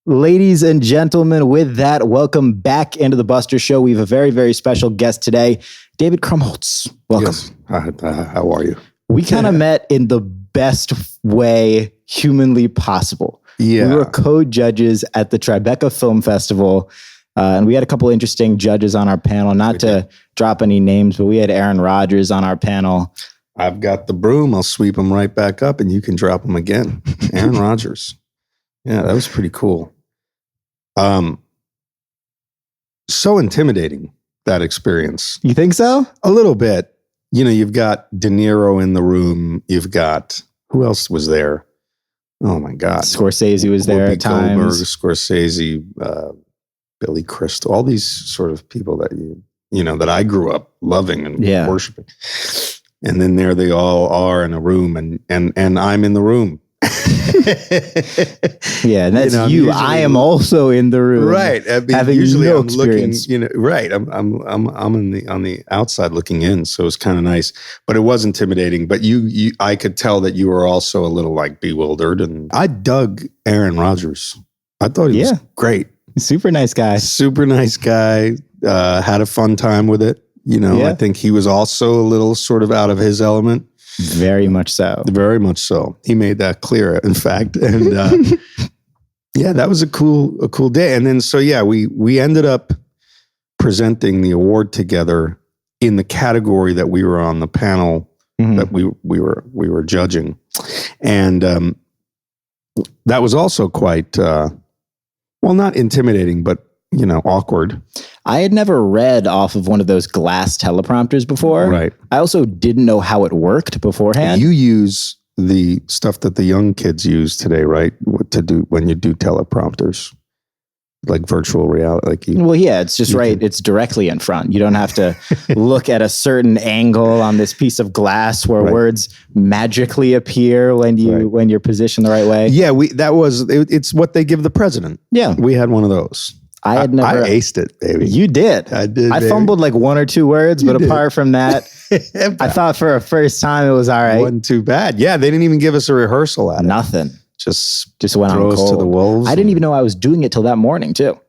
Ladies and gentlemen, with that, welcome back into the Buster Show. We have a very, very special guest today, David Krumholtz. Welcome. Yes. How are you? We kind of met in the best way humanly possible. Yeah. We were co-judges at the Tribeca Film Festival, and we had a couple interesting judges on our panel. Not to drop any names, but we had Aaron Rodgers on our panel. I've got the broom. I'll sweep them right back up, and you can drop them again. Aaron Rodgers. Yeah, that was pretty cool. So intimidating, that experience. You think so? A little bit. You know, you've got De Niro in the room. You've got, who else was there? Oh my God. Scorsese was there at times. Goldberg, Scorsese, Billy Crystal, all these sort of people that that I grew up loving and worshiping. And then there they all are in a room and I'm in the room. Yeah, and that's you. I am also in the room, right? I mean, having usually no I'm experience. looking, right? I'm on the outside looking in, so it's kind of nice. But it was intimidating. But I could tell that you were also a little like bewildered. And I dug Aaron Rodgers. I thought he was great. Super nice guy. Super nice guy. Had a fun time with it. I think he was also a little sort of out of his element. Very much so. Very much so. He made that clear, in fact. And that was a cool day. And then we ended up presenting the award together in the category that we were on the panel that we were judging. And that was also quite not intimidating, but awkward. I had never read off of one of those glass teleprompters before. Right. I also didn't know how it worked beforehand. You use the stuff that the young kids use today, right? To do when you do teleprompters, like virtual reality. It's just right. It's directly in front. You don't have to look at a certain angle on this piece of glass where words magically appear when you're positioned the right way. Yeah, it's what they give the president. Yeah, we had one of those. I aced it, baby. You did. I did. I fumbled like one or two words, but apart from that, I thought for a first time it was all right. Wasn't too bad. Yeah, they didn't even give us a rehearsal at it. Nothing. Just went on cold. To the wolves. I didn't even know I was doing it till that morning too.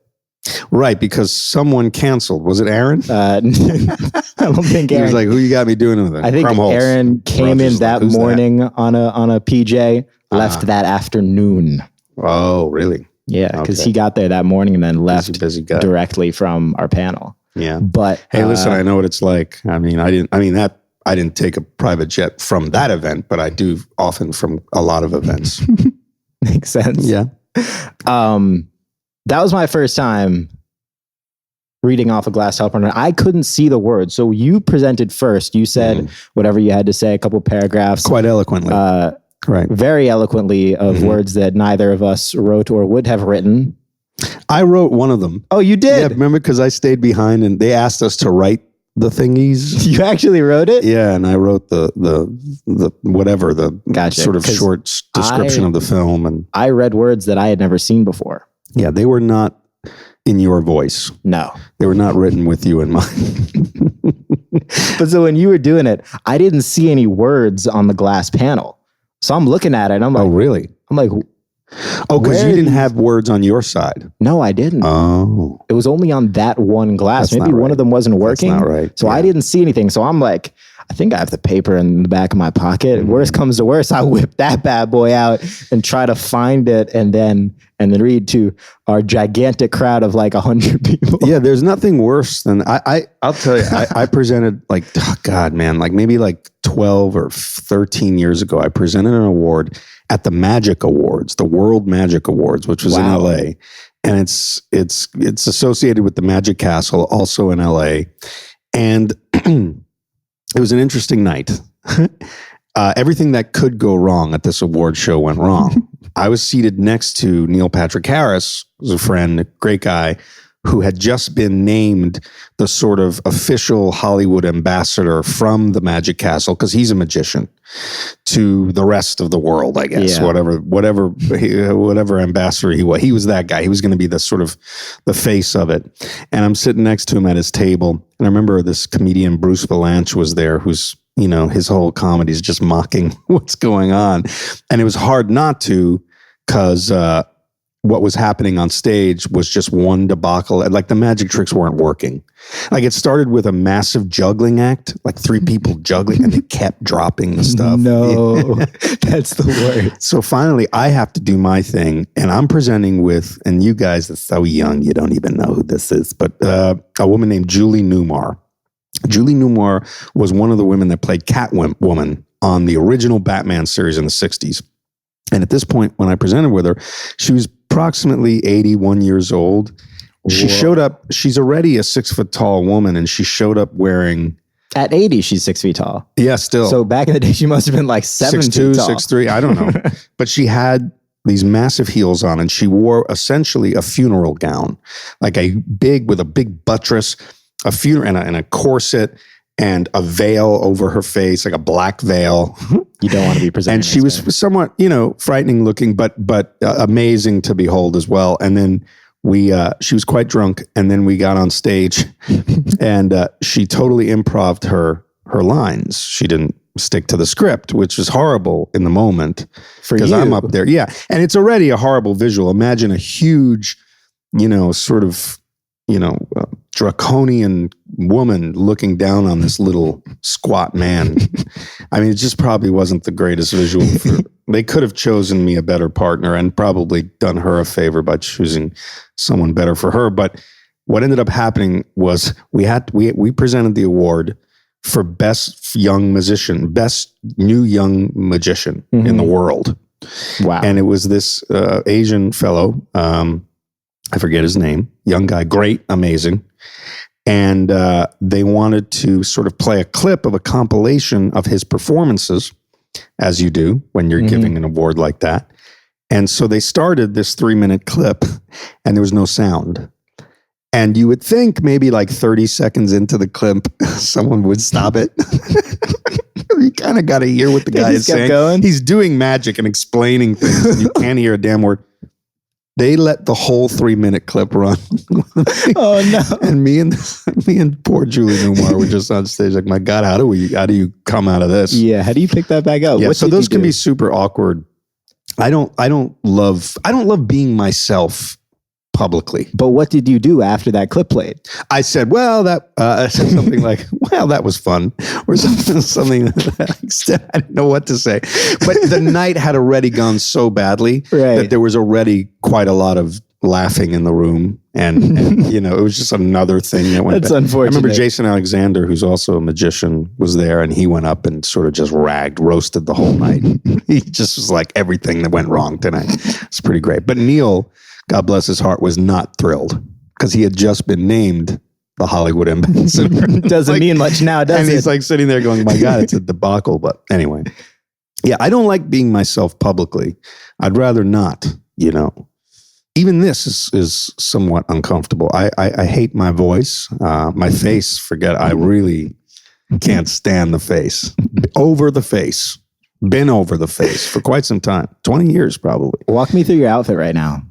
Right, because someone canceled. Was it Aaron? I don't think Aaron. He was like, "Who you got me doing with it?" I think Krumholtz. Aaron came in that morning on a PJ, left that afternoon. Oh, really? Yeah, because he got there that morning and then left busy guy. Directly from our panel. Yeah, but hey, listen, I know what it's like. I didn't take a private jet from that event, but I do often from a lot of events. Makes sense. Yeah. That was my first time reading off a glass teleprompter. I couldn't see the words, so you presented first. You said whatever you had to say, a couple paragraphs, quite eloquently. Right. Very eloquently of words that neither of us wrote or would have written. I wrote one of them. Oh, you did? Yeah, remember, because I stayed behind and they asked us to write the thingies. You actually wrote it? Yeah, and I wrote the whatever, the sort of short description of the film. And I read words that I had never seen before. Yeah, they were not in your voice. No. They were not written with you in mind. But so when you were doing it, I didn't see any words on the glass panel. So I'm looking at it and I'm like, oh, really? I'm like, oh, because you didn't have words on your side. No, I didn't. Oh. It was only on that one glass. That's Maybe one of them wasn't working. That's not right. So I didn't see anything. So I'm like, I think I have the paper in the back of my pocket. Worst comes to worst, I whip that bad boy out and try to find it and then read to our gigantic crowd of like 100 people. Yeah, there's nothing worse than I'll tell you, I presented like, oh God, man, like maybe like 12 or 13 years ago, I presented an award at the Magic Awards, the World Magic Awards, which was in LA. And it's associated with the Magic Castle, also in LA. And it was an interesting night. Everything that could go wrong at this award show went wrong. I was seated next to Neil Patrick Harris, who's a friend, a great guy, who had just been named the sort of official Hollywood ambassador from the Magic Castle, because he's a magician, to the rest of the world, I guess. Yeah. Whatever ambassador he was. He was that guy. He was going to be the sort of the face of it. And I'm sitting next to him at his table. And I remember this comedian, Bruce Valanche, was there, who's, his whole comedy is just mocking what's going on. And it was hard not to, because what was happening on stage was just one debacle. Like the magic tricks weren't working. Like it started with a massive juggling act, like 3 people juggling, and they kept dropping the stuff. No, that's the worst. So finally, I have to do my thing, and I'm presenting with, and you guys are so young, you don't even know who this is, but a woman named Julie Newmar. Julie Newmar was one of the women that played Catwoman on the original Batman series in the 60s. And at this point, when I presented with her, she was approximately 81 years old. She showed up, she's already a 6 foot tall woman, and she showed up wearing... At 80, she's 6 feet tall. Yeah, still. So back in the day, she must have been like 7 feet tall. 6'2", 6'3", I don't know. But she had these massive heels on, and she wore essentially a funeral gown, like with a big buttress, a funeral, and a corset, and a veil over her face, like a black veil. You don't want to be presenting. And she was somewhat, frightening looking, but amazing to behold as well. And then she was quite drunk, and then we got on stage, and she totally improv'd her lines. She didn't stick to the script, which was horrible in the moment because I'm up there. Yeah, and it's already a horrible visual. Imagine a huge, draconian woman looking down on this little squat man. I mean, it just probably wasn't the greatest visual. They could have chosen me a better partner and probably done her a favor by choosing someone better for her. But what ended up happening was we presented the award for best young musician, best new young magician in the world. Wow. And it was this Asian fellow, I forget his name, young guy, great, amazing. And they wanted to sort of play a clip of a compilation of his performances, as you do when you're giving an award like that. And so they started this 3-minute clip, and there was no sound. And you would think maybe like 30 seconds into the clip, someone would stop it. You kind of got to hear what the guy is saying. Going. He's doing magic and explaining things, and you can't hear a damn word. They let the whole 3-minute clip run. Oh no! And me and poor Julie Newmar were just on stage like, my God, how do you come out of this? Yeah, how do you pick that back up? Yeah, so those can be super awkward. I don't love being myself publicly. But what did you do after that clip played? I said, I said something like, well, that was fun, or something to that extent. I didn't know what to say. But the night had already gone so badly that there was already quite a lot of laughing in the room. And it was just another thing that went That's bad. unfortunate. I remember Jason Alexander, who's also a magician, was there, and he went up and sort of just roasted the whole night. He just was like, everything that went wrong tonight. It's pretty great. But Neil, God bless his heart, was not thrilled because he had just been named the Hollywood ambassador. Doesn't mean much now, does it? And he's like sitting there going, my God, it's a debacle. But anyway, yeah, I don't like being myself publicly. I'd rather not, Even this is somewhat uncomfortable. I hate my voice. My face, I really can't stand the face. Over the face. Been over the face for quite some time. 20 years probably. Walk me through your outfit right now.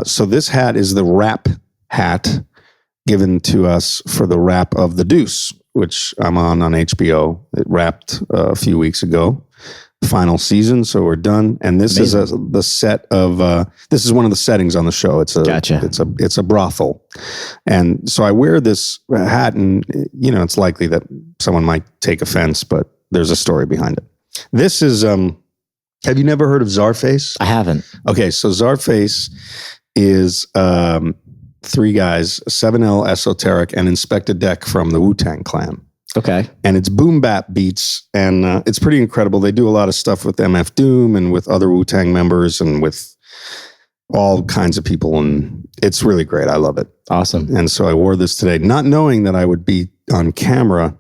So this hat is the wrap hat given to us for the wrap of The Deuce, which I'm on HBO. It wrapped a few weeks ago. Final season, so we're done. And this is the set of this is one of the settings on the show. It's a brothel, and so I wear this hat, and it's likely that someone might take offense, but there's a story behind it. This is have you never heard of Czarface? I haven't. Okay, so Czarface is 3 guys, 7L, Esoteric, and Inspector Deck from the Wu-Tang Clan. Okay. And it's boom bap beats, and it's pretty incredible. They do a lot of stuff with MF Doom and with other Wu-Tang members and with all kinds of people, and it's really great. I love it. Awesome. And so I wore this today, not knowing that I would be on camera.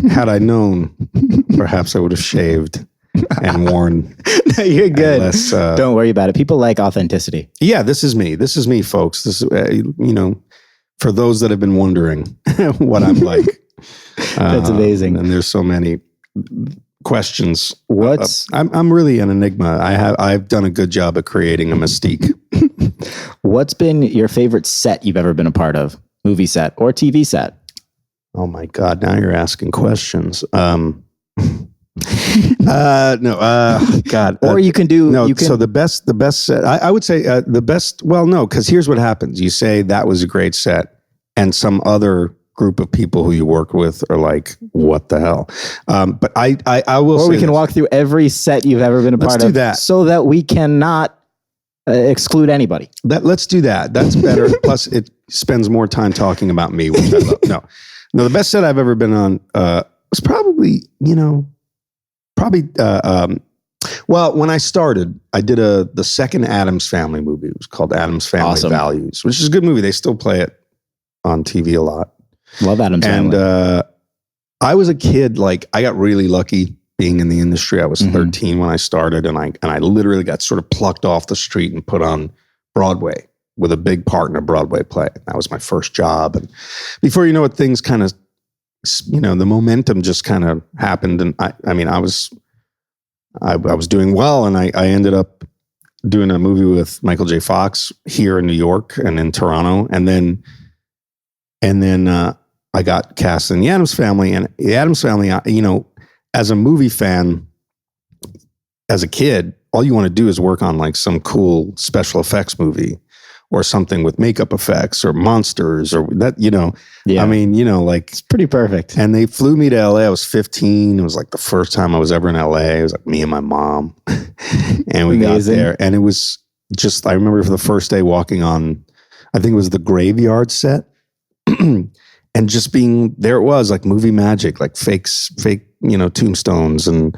Had I known, perhaps I would have shaved and worn. No, you're good. Don't worry about it. People like authenticity. Yeah, this is me. This is me, folks. This is, for those that have been wondering what I'm like. That's amazing. And there's so many questions. I'm really an enigma. I've done a good job of creating a mystique. What's been your favorite set you've ever been a part of? Movie set or TV set? Oh my God, now you're asking questions. God. Or you can do no. you can So the best set. I would say the best. Well, no, because here's what happens. You say that was a great set, and some other group of people who you work with are like, "What the hell?" But I will. or say we can this. walk through every set you've ever been a Let's part do of that. so that we cannot exclude anybody. Let's do that. That's better. Plus, it spends more time talking about me, which I love. No, the best set I've ever been on was probably, well, when I started, I did the second Addams Family movie. It was called Addams Family Awesome. Values, which is a good movie. They still play it on TV a lot. Love Addams And Family. I was a kid, like I got really lucky being in the industry. I was Mhm. 13 when I started, and I literally got sort of plucked off the street and put on Broadway with a big part in a Broadway play. That was my first job. And before you know it, things kind of, the momentum just kind of happened. And I was doing well, and I ended up doing a movie with Michael J. Fox here in New York and in Toronto. And then I got cast in the Addams Family. And the Addams Family, as a movie fan, as a kid, all you want to do is work on like some cool special effects movie or something with makeup effects or monsters or that, Yeah. I mean, like, It's pretty perfect. and they flew me to LA. I was 15. It was like the first time I was ever in LA. It was like me and my mom. And we Amazing. got there. And it was just, I remember for the first day walking on, I think it was the Graveyard set. And just being there, it was like movie magic, like fake, tombstones and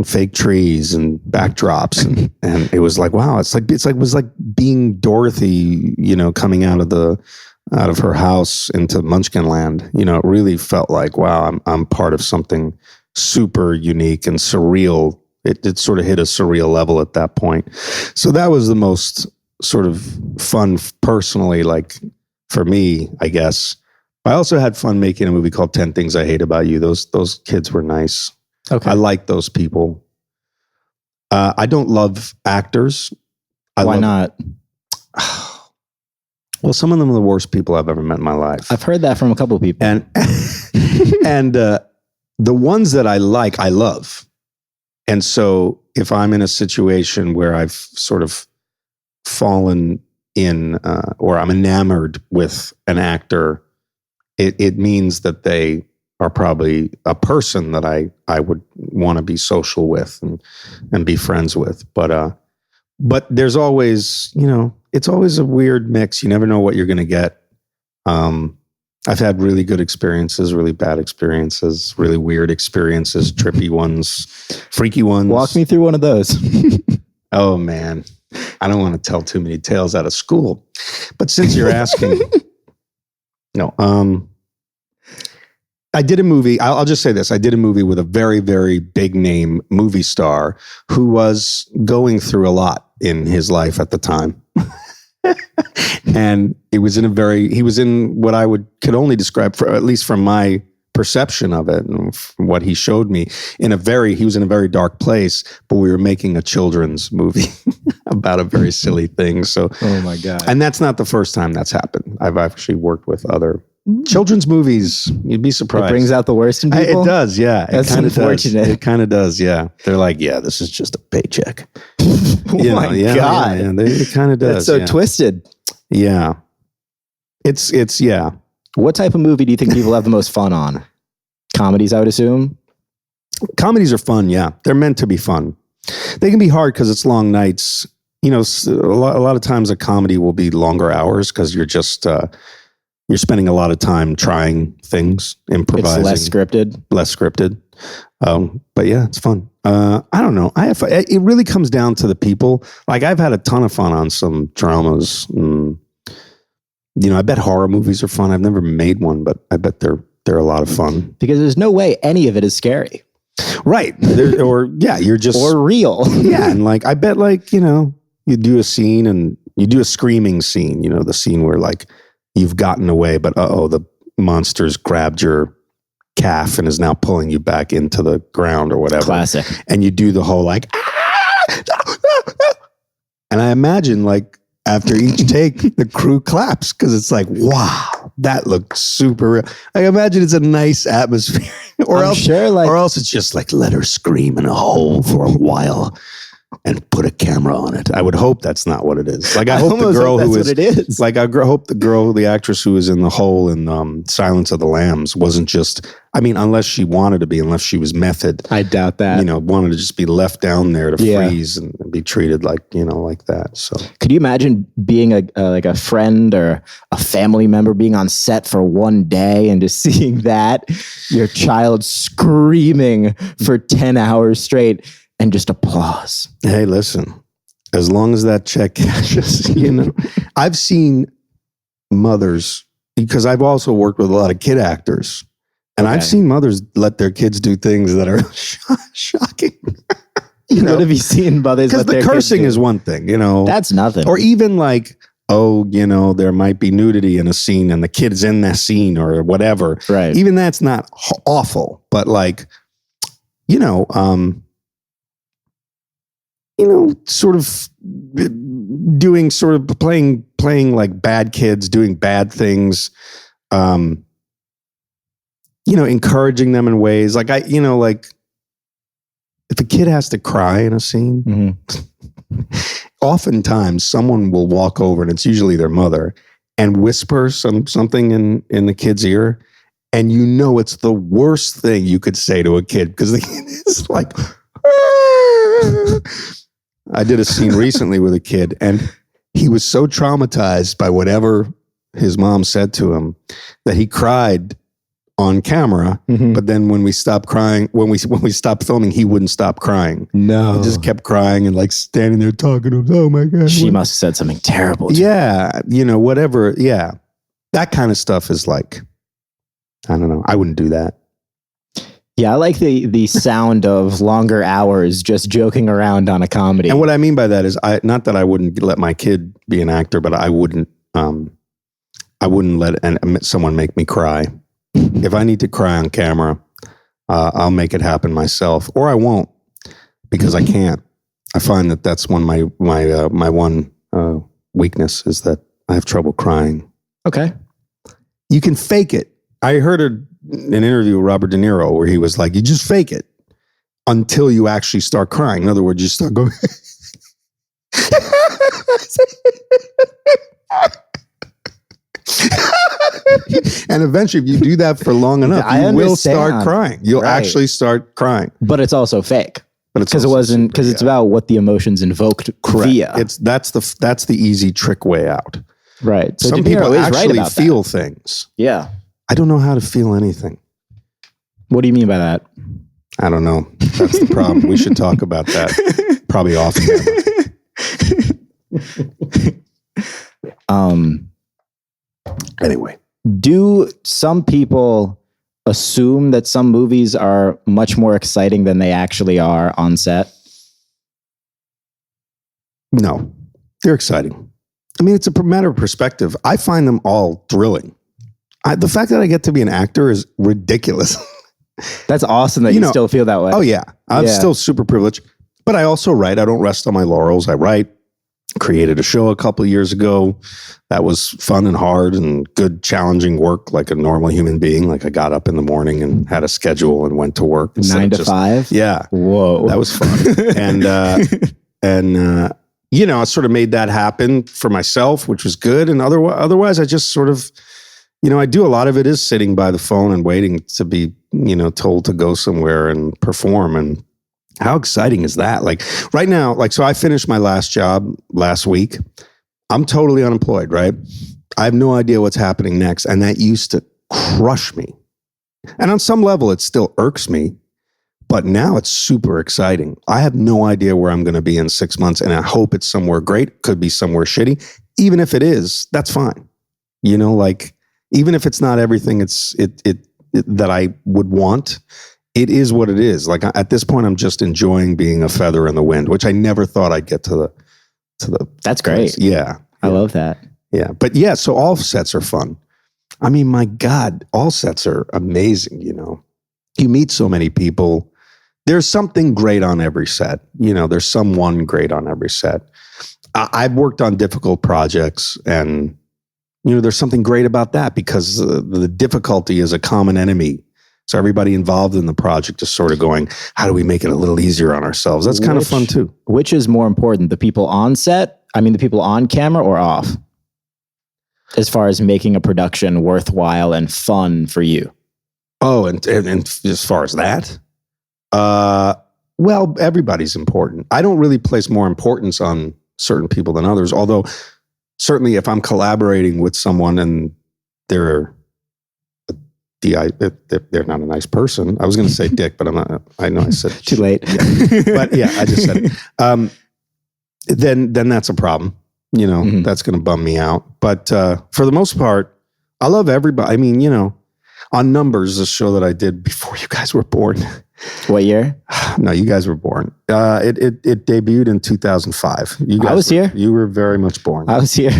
fake trees and backdrops. And it was like, wow, it was like being Dorothy, coming out of her house into Munchkin Land. It really felt like, wow, I'm part of something super unique and surreal. It sort of hit a surreal level at that point. So that was the most sort of fun personally, like for me, I guess. I also had fun making a movie called 10 Things I Hate About You. Those kids were nice. Okay. I like those people. I don't love actors. Why not? Well, some of them are the worst people I've ever met in my life. I've heard that from a couple of people. And the ones that I like, I love. And so if I'm in a situation where I've sort of fallen in, or I'm enamored with an actor, it means that they are probably a person that I would want to be social with and be friends with. But there's always, it's always a weird mix. You never know what you're going to get. I've had really good experiences, really bad experiences, really weird experiences, trippy ones, freaky ones. Walk me through one of those. Oh man, I don't want to tell too many tales out of school, but since you're asking, no, I did a movie. I'll just say this. I did a movie with a very, very big name movie star who was going through a lot in his life at the time. And he was in what I could only describe, for at least from my perception of it and from what he showed me, he was in a very dark place, but we were making a children's movie about a very silly thing. So, Oh my God. and that's not the first time that's happened. I've actually worked with other children's movies. You'd be surprised. It brings out the worst in people. It does, yeah. That's it kind of does. unfortunate. It kind of does, yeah. They're like, yeah, this is just a paycheck. Oh my God. Yeah, it kind of does. That's so yeah. twisted. Yeah. It's yeah. What type of movie do you think people have the most fun on? Comedies, I would assume. Comedies are fun, yeah. They're meant to be fun. They can be hard because it's long nights. A lot of times a comedy will be longer hours because you're just you're spending a lot of time trying things, improvising. It's less scripted. But yeah, it's fun. I don't know. It really comes down to the people. Like I've had a ton of fun on some dramas. I bet horror movies are fun. I've never made one, but I bet they're a lot of fun. Because there's no way any of it is scary. Right. You're just Or real. yeah. And like, I bet you do a scene and you do a screaming scene, the scene where like you've gotten away, but the monster's grabbed your calf and is now pulling you back into the ground or whatever. Classic. And you do the whole like, and I imagine like after each take, the crew claps because it's like, wow, that looked super real. I imagine it's a nice atmosphere. or I'm else, sure, like, or else it's just like, let her scream in a hole for a while and put a camera on it. I would hope that's not what it is. Like, I hope the girl who is, what it is. like, I hope the girl, the actress who is in the hole in Silence of the Lambs wasn't just, I mean, unless she wanted to be, unless she was method. I doubt that. You know, wanted to just be left down there to freeze and be treated like, you know, like that. So could you imagine being like a friend or a family member being on set for one day and just seeing that, your child screaming for 10 hours straight and just applause? Hey, listen, as long as that check cashes, you know, I've seen mothers, because I've also worked with a lot of kid actors, and I've seen mothers let their kids do things that are shocking. You know, what have you seen mothers? Because the cursing is one thing, you know. That's nothing. Or even like, oh, you know, there might be nudity in a scene and the kid's in that scene or whatever. Right. Even that's not awful, but like, sort of doing, sort of playing like bad kids, doing bad things, encouraging them in ways like like if a kid has to cry in a scene, oftentimes someone will walk over, and it's usually their mother, and whisper something in the kid's ear. And you know it's the worst thing you could say to a kid, because the kid is like, I did a scene recently with a kid, and he was so traumatized by whatever his mom said to him that he cried on camera. But then when we stopped crying, when we stopped filming, he wouldn't stop crying. No. He just kept crying and like standing there talking to him. Oh my God. She must have said something terrible to him. Yeah. Whatever. Yeah. That kind of stuff is like, I don't know. I wouldn't do that. Yeah, I like the sound of longer hours just joking around on a comedy. And what I mean by that is, not that I wouldn't let my kid be an actor, but I wouldn't let someone make me cry. If I need to cry on camera, I'll make it happen myself, or I won't, because I can't. I find that that's my one weakness, is that I have trouble crying. Okay. You can fake it. I heard an interview with Robert De Niro where he was like, you just fake it until you actually start crying. In other words, you start going. And eventually, if you do that for long enough, you will start crying. You'll actually start crying. But it's also fake. But it's because it's about what the emotions invoked via. That's the easy trick way out. Right. So some people actually feel things. Yeah. I don't know how to feel anything. What do you mean by that? I don't know. That's the problem. We should talk about that probably off camera. Anyway, do some people assume that some movies are much more exciting than they actually are on set? No, they're exciting. I mean, it's a matter of perspective. I find them all thrilling. The fact that I get to be an actor is ridiculous. That's awesome that you still feel that way. Oh yeah. I'm still super privileged, but I also write. I don't rest on my laurels. I write. Created a show a couple of years ago that was fun and hard and good, challenging work, like a normal human being. Like, I got up in the morning and had a schedule and went to work. 9 to 5? Yeah. Whoa. That was fun. And I sort of made that happen for myself, which was good. And otherwise, I just sort of, I do a lot of it is sitting by the phone and waiting to be, told to go somewhere and perform. And how exciting is that? Like right now, so I finished my last job last week. I'm totally unemployed, right? I have no idea what's happening next. And that used to crush me. And on some level, it still irks me. But now it's super exciting. I have no idea where I'm going to be in 6 months. And I hope it's somewhere great. Could be somewhere shitty. Even if it is, that's fine. Even if it's not everything that I would want, it is what it is. Like, at this point, I'm just enjoying being a feather in the wind, which I never thought I'd get to the. That's great. Yeah. I love that. Yeah. But yeah, so all sets are fun. I mean, my God, all sets are amazing. You meet so many people. There's something great on every set. There's someone great on every set. I've worked on difficult projects, and there's something great about that, because the difficulty is a common enemy So everybody involved in the project is sort of going, how do we make it a little easier on ourselves? That's kind of fun too. Which is more important, the people on set? I mean, the people on camera or off? As far as making a production worthwhile and fun for you. Oh, and as far as that, well, everybody's important. I don't really place more importance on certain people than others, although certainly if I'm collaborating with someone and they're not a nice person. I was going to say dick, but I'm not. I know I said too late. Yeah. But yeah, I just said it. Then that's a problem. You know, that's going to bum me out. But for the most part, I love everybody. I mean, you know, on Numbers, the show that I did before you guys were born. What year? No, you guys were born. It debuted in 2005. You guys I was here. You were very much born. I was here.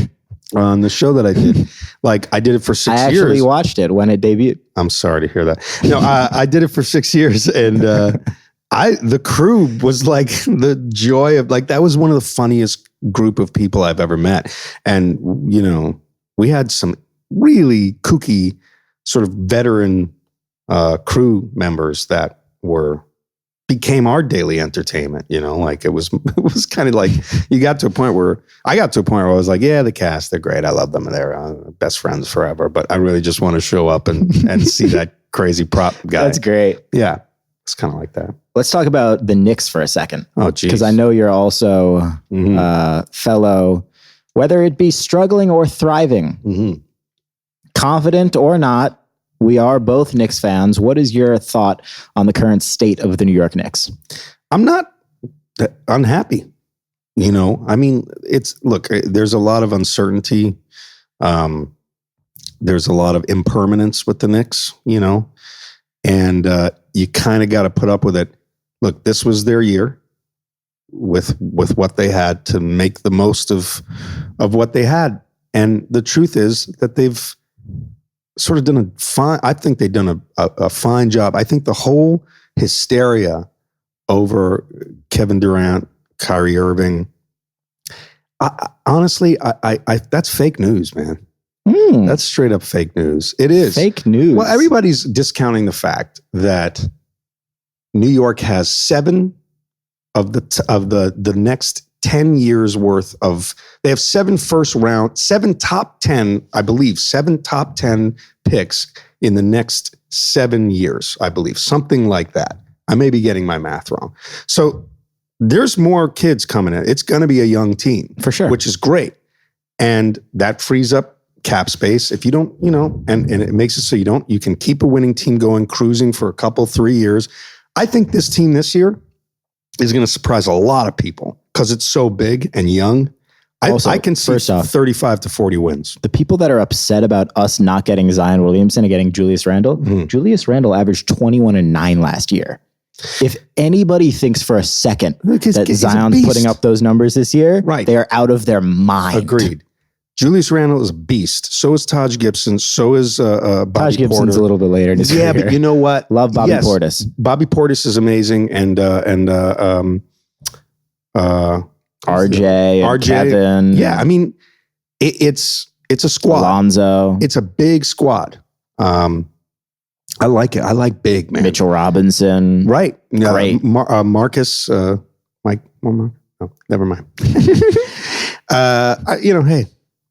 On the show that I did, like I did it for 6 years. I actually watched it when it debuted. I'm sorry to hear that. No, I did it for 6 years, and the crew was like the joy of like that was one of the funniest group of people I've ever met, and you know we had some really kooky sort of veteran crew members that became our daily entertainment, you know, like it was kind of like I got to a point where I was like, yeah, the cast, they're great. I love them. They're best friends forever. But I really just want to show up and see that crazy prop guy. That's great. Yeah. It's kind of like that. Let's talk about the Knicks for a second. Oh, geez. Because I know you're also fellow, whether it be struggling or thriving, confident or not, we are both Knicks fans. What is your thought on the current state of the New York Knicks? I'm not unhappy. You know, I mean, look, there's a lot of uncertainty. There's a lot of impermanence with the Knicks, you know, and you kind of got to put up with it. Look, this was their year with what they had to make the most of what they had. And the truth is that they've sort of done I think they've done a fine job. I think the whole hysteria over Kevin Durant, Kyrie Irving, honestly, that's fake news, man. That's straight up fake news. It is. Fake news. Well, everybody's discounting the fact that New York has 7 of the next 10 years worth of, they have 7 top 10, I believe, 7 top 10 picks in the next 7 years, I believe, something like that. I may be getting my math wrong. So there's more kids coming in. It's going to be a young team. For sure. Which is great. And that frees up cap space. If you don't, you know, and it makes it so you can keep a winning team going, cruising for a couple, 3 years. I think this team this year is going to surprise a lot of people because it's so big and young. Also, I can see 35 to 40 wins. The people that are upset about us not getting Zion Williamson and getting Julius Randle, Julius Randle averaged 21-9 last year. If anybody thinks for a second that Zion's putting up those numbers this year, right, they are out of their mind. Agreed. Julius Randle is a beast. So is Taj Gibson. So is Bobby Taj Gibson's Porter. A little bit later in his career. But you know what? Love Bobby Portis. Bobby Portis is amazing, and RJ, Kevin. Yeah, I mean, it's a squad. Alonzo. It's a big squad. I like it. I like big, man. Mitchell Robinson. Right. Great. Marcus. Mike. Oh, never mind. Hey,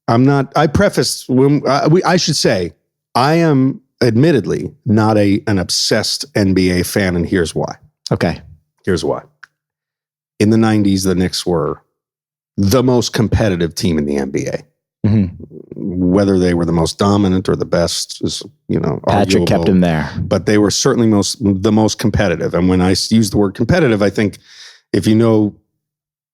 I'm not. I prefaced when I should say I am admittedly not an obsessed NBA fan, and here's why. Okay. Here's why. In the 90s, the Knicks were the most competitive team in the NBA. Whether they were the most dominant or the best is, Patrick arguable, kept him there. But they were certainly the most competitive. And when I use the word competitive, I think if you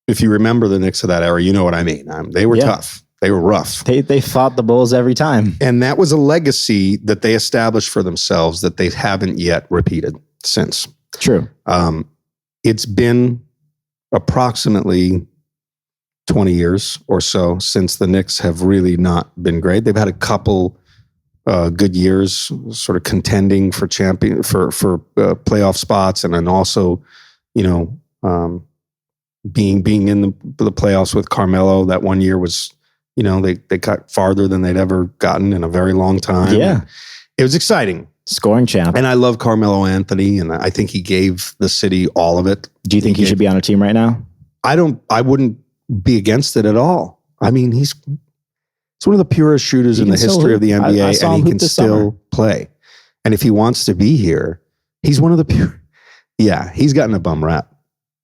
remember the Knicks of that era, you know what I mean. They were tough. They were rough. They fought the Bulls every time. And that was a legacy that they established for themselves that they haven't yet repeated since. True. It's been approximately 20 years or so since the Knicks have really not been great. They've had a couple good years, sort of contending for playoff spots, and then also, being in the playoffs with Carmelo. That one year was, they got farther than they'd ever gotten in a very long time. Yeah, it was exciting. Scoring champ. And I love Carmelo Anthony, and I think he gave the city all of it. Do you think he should be on a team right now? I wouldn't be against it at all. I mean, he's one of the purest shooters in the history of the NBA, and he can still play. And if he wants to be here, he's one of the pure. Yeah, he's gotten a bum rap.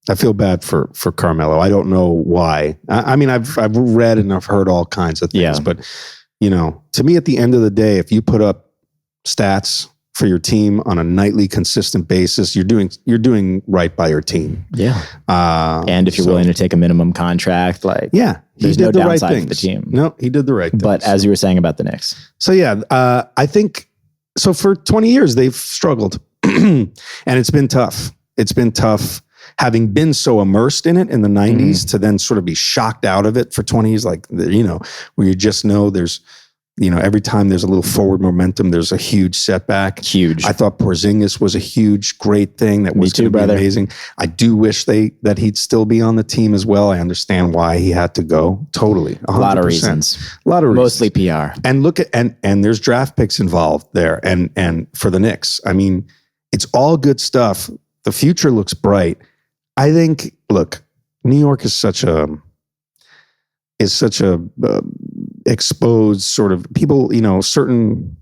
I feel bad for Carmelo. I don't know why. I mean, I've read and I've heard all kinds of things, but to me, at the end of the day, if you put up stats for your team on a nightly, consistent basis, you're doing right by your team. Yeah. And if you're willing to take a minimum contract, there's no downside for the team. No, he did the right things. But as you were saying about the Knicks. So yeah, I think so. For 20 years, they've struggled, and it's been tough. It's been tough having been so immersed in it in the 90s to then sort of be shocked out of it for 20 years, where you just know there's, every time there's a little forward momentum, there's a huge setback. Huge. I thought Porzingis was a huge, great thing that was going to be amazing. I do wish that he'd still be on the team as well. I understand why he had to go. Totally. 100%. A lot of reasons. Mostly PR. And look at, and there's draft picks involved there. And for the Knicks, I mean, it's all good stuff. The future looks bright. I think, look, New York is such a exposed sort of people, certain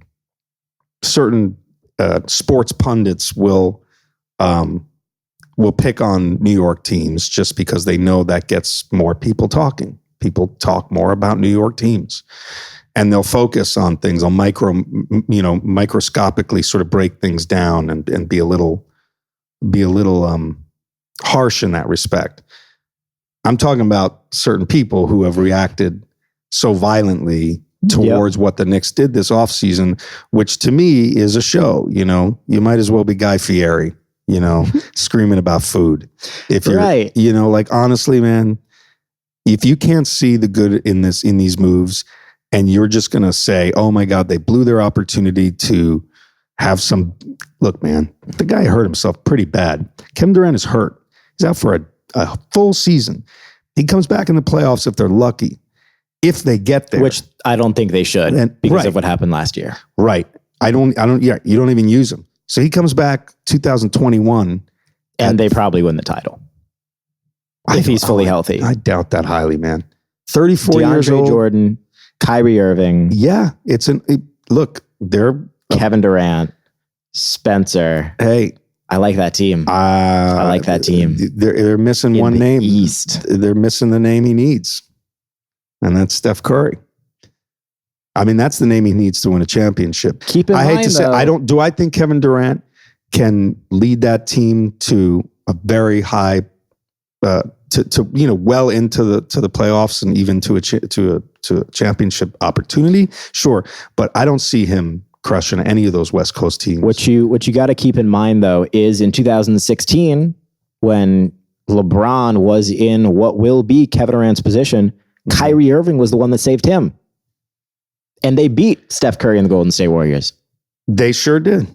sports pundits will pick on New York teams just because they know that gets more people talking. People talk more about New York teams, and they'll focus on things. They'll microscopically sort of break things down and be a little harsh in that respect. I'm talking about certain people who have reacted so violently towards what the Knicks did this offseason, which to me is a show. You might as well be Guy Fieri, screaming about food. If you're right. Honestly, man, if you can't see the good in these moves, and you're just going to say, oh my God, they blew their opportunity to have some, look, man, the guy hurt himself pretty bad. Kevin Durant is hurt. He's out for a full season. He comes back in the playoffs if they're lucky. If they get there. Which I don't think they should because of what happened last year. Right. You don't even use him. So he comes back 2021. And they probably win the title. If he's fully healthy. I doubt that highly, man. 34 years old. Jordan, Kyrie Irving. Yeah. They're Kevin Durant, Spencer. Hey. I like that team. I like that team. They're missing one name. East. They're missing the name he needs. And that's Steph Curry. I mean, that's the name he needs to win a championship. Keep in mind, I hate to say, I think Kevin Durant can lead that team to a very high, well into the playoffs and even to a championship opportunity. Sure, but I don't see him crushing any of those West Coast teams. What you got to keep in mind though is in 2016 when LeBron was in what will be Kevin Durant's position, Kyrie Irving was the one that saved him. And they beat Steph Curry and the Golden State Warriors. They sure did.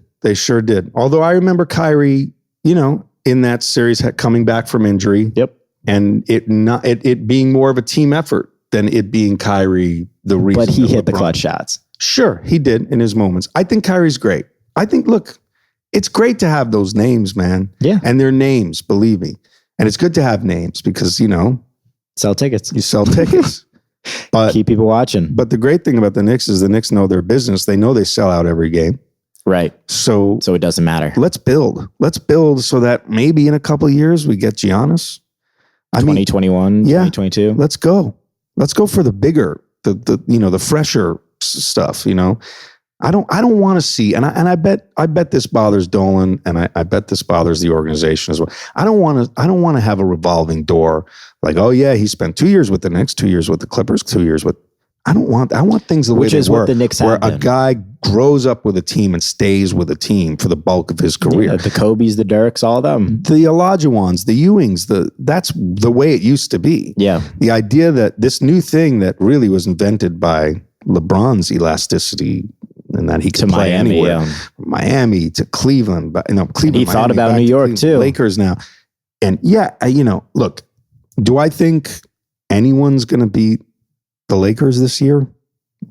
Although I remember Kyrie, in that series coming back from injury. Yep. And it being more of a team effort than it being Kyrie the reason. But he hit the clutch shots. Sure, he did in his moments. I think Kyrie's great. I think, look, it's great to have those names, man. Yeah. And they're names, believe me. And it's good to have names because, sell tickets. You sell tickets. But keep people watching. But the great thing about the Knicks is the Knicks know their business. They know they sell out every game. Right. So it doesn't matter. Let's build. Let's build so that maybe in a couple of years we get Giannis. 2021, 2022. Let's go. Let's go for the bigger, the fresher stuff. I don't want to see, and I bet this bothers Dolan, and I bet this bothers the organization as well. I don't want to have a revolving door like, oh yeah, he spent 2 years with the Knicks, 2 years with the Clippers, 2 years with. I want things the way they were, what the Knicks have where a guy grows up with a team and stays with a team for the bulk of his career. Yeah, the Kobes, the Dirks, all of them. The Olajuwons, the Ewings, that's the way it used to be. Yeah. The idea that this new thing that really was invented by LeBron's elasticity and that he could play Miami, anywhere. Yeah. Miami to Cleveland, Cleveland. And he thought about New York too. Lakers now. And look, do I think anyone's going to beat the Lakers this year?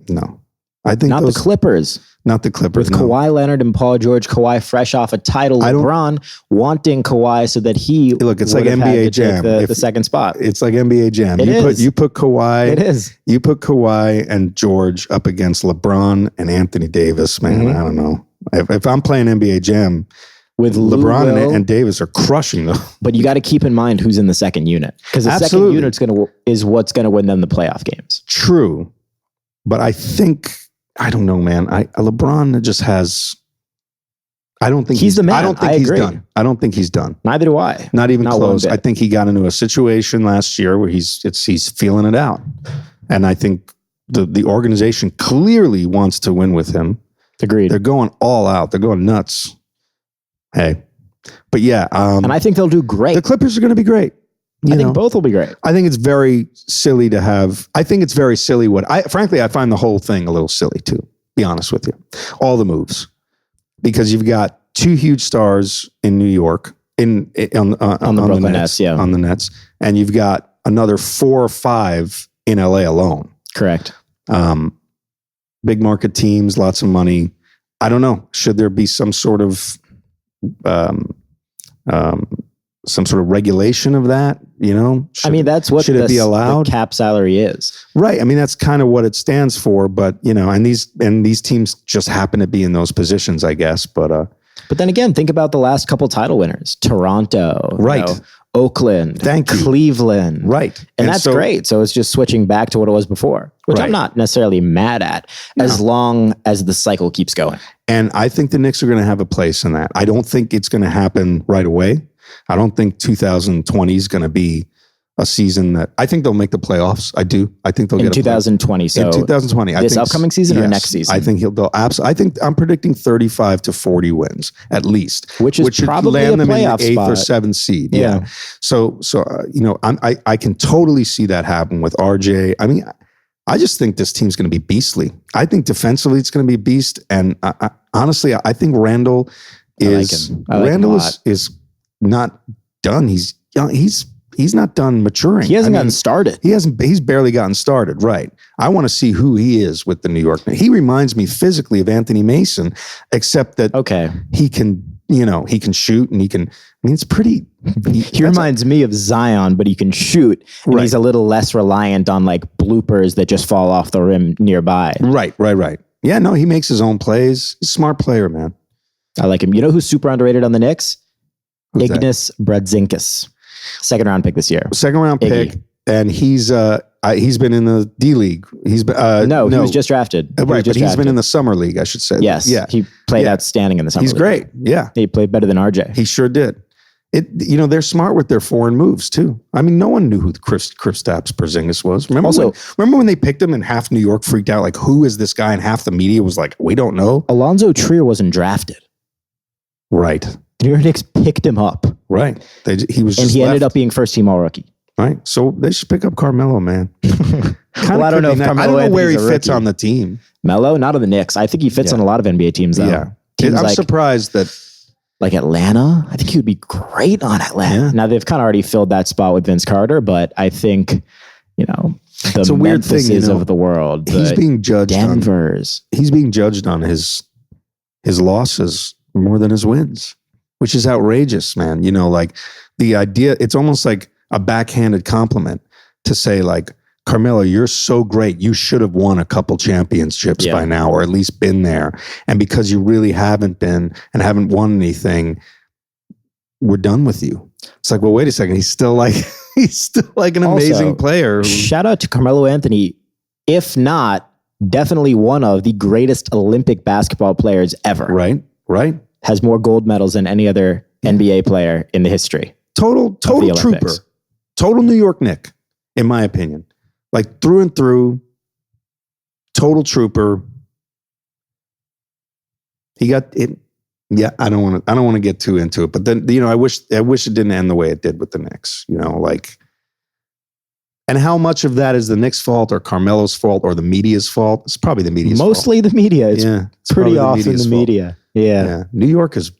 No. I think not the Clippers. Not the Clippers. With Kawhi Leonard and Paul George, Kawhi fresh off a title, LeBron wanting Kawhi so that he it's like NBA Jam. The second spot. It's like NBA Jam. You put Kawhi. It is. You put Kawhi and George up against LeBron and Anthony Davis. Man, I don't know. If I'm playing NBA Jam, with LeBron and Davis are crushing them. But you got to keep in mind who's in the second unit, because the second unit is what's going to win them the playoff games. True, but I don't know, man. LeBron just has. I don't think he's the man. I don't think he's done. I don't think he's done. Neither do I. Not even close. I think he got into a situation last year where he's feeling it out, and I think the organization clearly wants to win with him. Agreed. They're going all out. They're going nuts. Hey, but yeah, and I think they'll do great. The Clippers are going to be great. I think both will be great. I think it's very silly to have. I think it's very silly. Frankly, I find the whole thing a little silly too. Be honest with you, all the moves, because you've got two huge stars in New York on the Brooklyn Nets, on the Nets, and you've got another 4 or 5 in LA alone. Correct. Big market teams, lots of money. I don't know. Should there be some sort of regulation of that, that's what should it be allowed? The cap salary is. Right. That's kind of what it stands for, but and these teams just happen to be in those positions, I guess. But then again, think about the last couple title winners: Toronto, right? Oakland, Cleveland, right? And that's great. So it's just switching back to what it was before, which I'm not necessarily mad at, as long as the cycle keeps going. And I think the Knicks are going to have a place in that. I don't think it's going to happen right away. I don't think 2020 is going to be a season that I think they'll make the playoffs. I do. I think they'll get 2020. So in 2020, this upcoming season or next season? I think I think I'm predicting 35 to 40 wins at least, which probably land them in the 8th spot. or 7th seed. Yeah. So I can totally see that happen with RJ. I just think this team's going to be beastly. I think defensively it's going to be a beast, and honestly, I think Randall is not done. He's young. He's not done maturing. He hasn't gotten started. He's barely gotten started. Right. I want to see who he is with the New York. He reminds me physically of Anthony Mason, except that he can shoot and he can. It's pretty. He reminds me of Zion, but he can shoot. And he's a little less reliant on like bloopers that just fall off the rim nearby. Right. Yeah. No, he makes his own plays. He's a smart player, man. I like him. You know who's super underrated on the Knicks? Ignas Brazdeikis. 2nd round pick this year. 2nd round pick, and he's been in the D League. He was just drafted. He's been in the summer league, I should say. Yes, yeah, he played outstanding in the summer. He's league. Great. Yeah, he played better than RJ. He sure did. They're smart with their foreign moves too. No one knew who Kristaps Porzingis was. Remember when they picked him and half New York freaked out, like, who is this guy? And half the media was like, we don't know. Alonzo Trier wasn't drafted. Right. The New York Knicks picked him up. Right. He ended up being first team all rookie. Right. So they should pick up Carmelo, man. I don't know if Carmelo I don't know where he fits on the team. Melo, not on the Knicks. I think he fits on a lot of NBA teams, though. Yeah. I'm surprised that. Like Atlanta, I think he would be great on Atlanta. Yeah. Now they've kind of already filled that spot with Vince Carter, but I think, it's a weird thing of the world. He's being judged. He's being judged on his losses more than his wins, which is outrageous, man. Like the idea, it's almost like a backhanded compliment to say, like, Carmelo, you're so great. You should have won a couple championships by now, or at least been there. And because you really haven't been and haven't won anything, we're done with you. It's like, well, wait a second. He's still like an amazing player. Shout out to Carmelo Anthony. If not, definitely one of the greatest Olympic basketball players ever. Right. Has more gold medals than any other NBA player in the history. Total trooper. Total New York Knick, in my opinion. Like through and through, total trooper. He got it. Yeah, I don't want to get too into it, but then I wish it didn't end the way it did with the Knicks. And how much of that is the Knicks' fault or Carmelo's fault or the media's fault? It's probably the media's fault. Mostly the media. It's pretty often the media. Yeah. New York is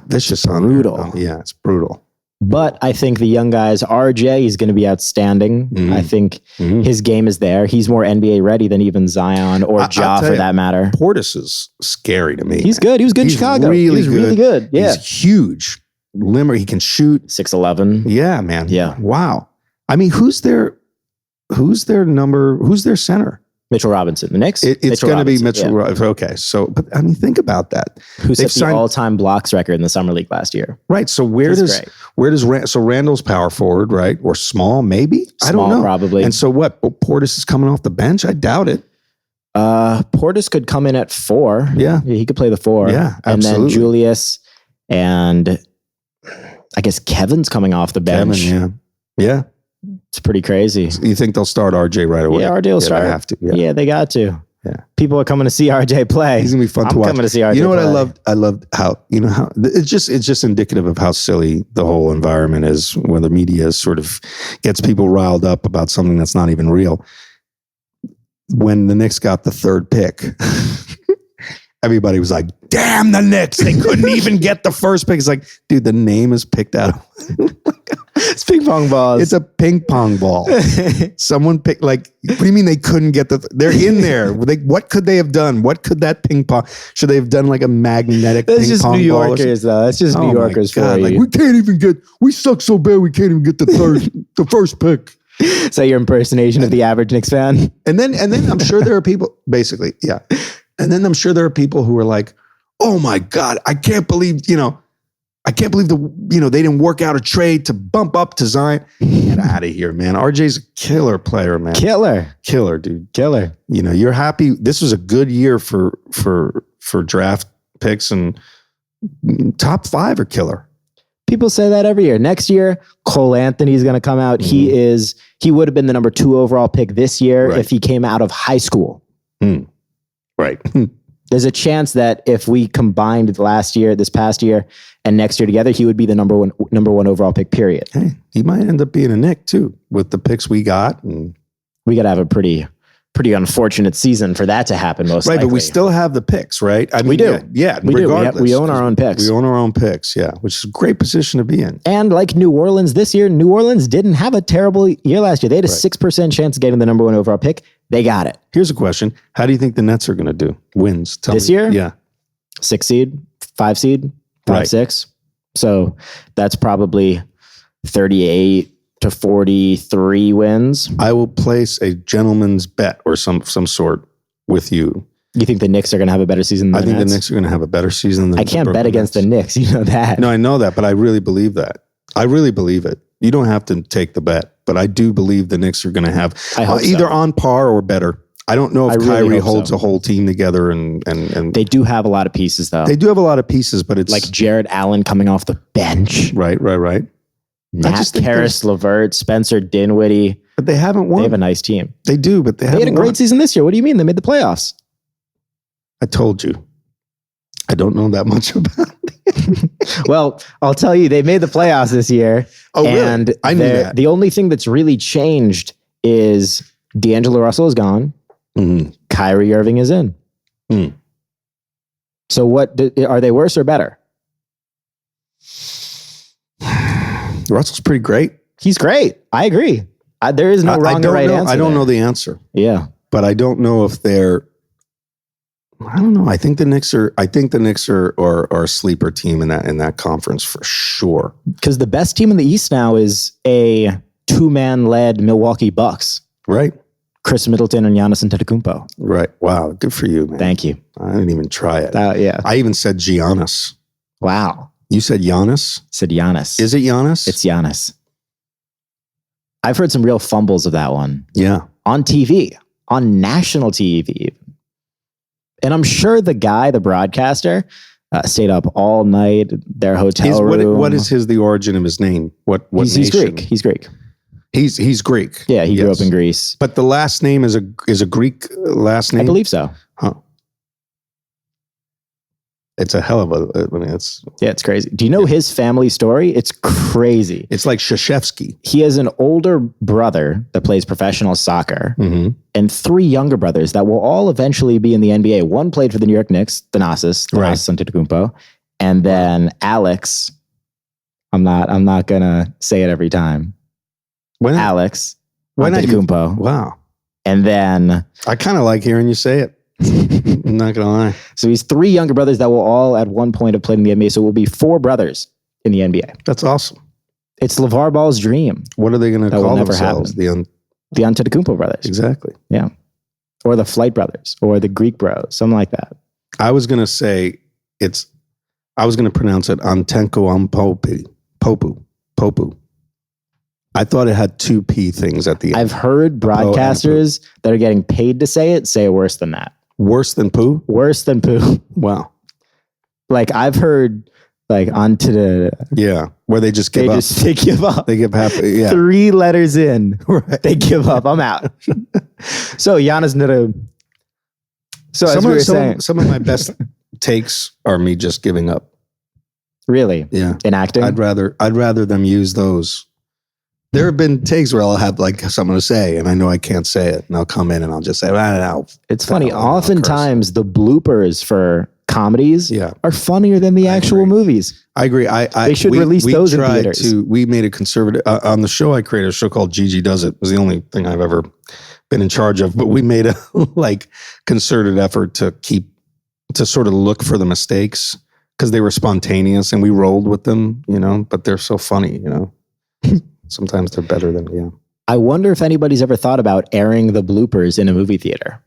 vicious on brutal. Yeah, it's brutal. But I think the young guys, RJ, he's going to be outstanding. I think his game is there. He's more NBA ready than even Zion or Ja for that matter. Portis is scary to me. He's good. He was good in Chicago. He's really good. Yeah. He's huge. Limber. He can shoot. 6'11". Yeah, man. Yeah. Wow. I mean, who's their center? Mitchell Robinson. The Knicks? It's going to be Mitchell Robinson. Okay. So, but I mean, think about that. Who set the all-time blocks record in the Summer League last year? Right. So so Randall's power forward, right? Or small, maybe? I don't know. Probably. And so what? Portis is coming off the bench? I doubt it. Portis could come in at 4. Yeah. He could play the 4. Yeah, absolutely. And then Julius and I guess Kevin's coming off the bench. Kevin, yeah. It's pretty crazy. You think they'll start RJ right away? Yeah, RJ will start. They have to. Yeah, they got to. Yeah. People are coming to see RJ play. He's gonna be fun to watch. I'm coming to see RJ. You know what play. I loved how it's just indicative of how silly the whole environment is, where the media sort of gets people riled up about something that's not even real. When the Knicks got the 3rd pick, everybody was like, "Damn the Knicks! They couldn't even get the 1st pick." It's like, dude, the name is picked out. It's ping pong balls. It's a ping pong ball. Someone picked, like, what do you mean they couldn't get they're in there. What could they have done? What could that ping pong, should they have done like a magnetic That's ping just pong New ball? Yorkers, though. That's just New Yorkers for God, you. like, we suck so bad we can't even get the 1st pick. Is that your impersonation of the average Knicks fan? And then I'm sure there are people, basically, yeah. And then I'm sure there are people who are like, oh my God, I can't believe they didn't work out a trade to bump up to Zion. Get out of here, man. RJ's a killer player, man. Killer, dude. Killer. You're happy. This was a good year for draft picks, and top 5 are killer. People say that every year. Next year, Cole Anthony's going to come out. He would have been the number 2 overall pick this year if he came out of high school. Right. There's a chance that if we combined this past year, and next year together, he would be the number one overall pick, period. Hey, he might end up being a Knick too, with the picks we got. And we got to have a pretty unfortunate season for that to happen, most likely. But we still have the picks, right? I mean, we do. Yeah, we do. We own our own picks. We own our own picks, yeah, which is a great position to be in. And like New Orleans this year, New Orleans didn't have a terrible year last year. They had a 6% chance of getting the number 1 overall pick. They got it. Here's a question. How do you think the Nets are going to do? Wins. This year? Yeah. 6 seed, 5 seed, 5-6. So that's probably 38 to 43 wins. I will place a gentleman's bet or some sort with you. You think the Knicks are going to have a better season than the Nets? The Knicks are going to have a better season than I can't bet against the Knicks. You know that. No, I know that, but I really believe that. I really believe it. You don't have to take the bet, but I do believe the Knicks are going to have either on par or better. I don't know if Kyrie holds a whole team together, and they do have a lot of pieces, though. They do have a lot of pieces, but it's like Jared Allen coming off the bench. Right. Nat Karis LeVert, Spencer Dinwiddie. But they haven't won. They have a nice team. They do, but they had a great season this year. What do you mean? They made the playoffs. I told you. I don't know that much about it. Well, I'll tell you, they made the playoffs this year. Oh, and really? I knew that. The only thing that's really changed is D'Angelo Russell is gone. Mm-hmm. Kyrie Irving is in. So are they worse or better? Russell's pretty great. He's great. I agree. There is no wrong or right answer. I don't know the answer. Yeah. But I don't know if I don't know. I think the Knicks are a sleeper team in that conference for sure. Because the best team in the East now is a 2-man led Milwaukee Bucks. Right. Chris Middleton and Giannis Antetokounmpo. Right. Wow. Good for you, man. Thank you. I didn't even try it. Yeah. I even said Giannis. Wow. You said Giannis? Said Giannis. Is it Giannis? It's Giannis. I've heard some real fumbles of that one. Yeah. On TV. On national TV. And I'm sure the broadcaster, stayed up all night, their hotel room. What is the origin of his name? What he's Greek. He's Greek. He's Greek. Yeah, he grew up in Greece. But the last name is a Greek last name? I believe so. Huh. It's a hell of it's crazy. Do you know his family story? It's crazy. It's like Krzyzewski. He has an older brother that plays professional soccer and 3 younger brothers that will all eventually be in the NBA. One played for the New York Knicks, Thanasis Antetokounmpo, and then Alex I'm not gonna say it every time. Why not? Alex Why not? Antetokounmpo. Wow. And then I kind of like hearing you say it. I'm not gonna lie. so he's 3 younger brothers that will all at one point have played in the NBA. So it will be 4 brothers in the NBA. That's awesome. It's LeVar Ball's dream. What are they going to That will call never themselves? happen. The Antetokounmpo brothers. Exactly. Yeah. Or the Flight brothers or the Greek bros, something like that. I was going to say I was going to pronounce it Antetokounmpo. Popu. I thought it had 2 P things at the end. I've heard broadcasters that are getting paid to say it worse than that. Worse than poo? Worse than poo. Wow. Like I've heard like onto the Yeah, where they just give up. They give up. They give happy. Yeah. 3 letters in, Right. they give up. I'm out. So Giannis Nadu. So as we were saying, some of my best takes are me just giving up. really, Yeah. in acting, I'd rather them use those. There have been takes where I'll have like something to say and I know I can't say it and I'll come in and I'll just say, I don't know. it's funny. Oftentimes the bloopers for comedies Yeah. are funnier than the actual agree. movies. I agree. They should release those in theaters. We made a conservative on the show I created a show called Gigi Does It. It was the only thing I've ever been in charge of, but we made a like concerted effort to sort of look for the mistakes because they were spontaneous and we rolled with them, but they're so funny, Sometimes they're better than, yeah. I wonder if anybody's ever thought about airing the bloopers in a movie theater.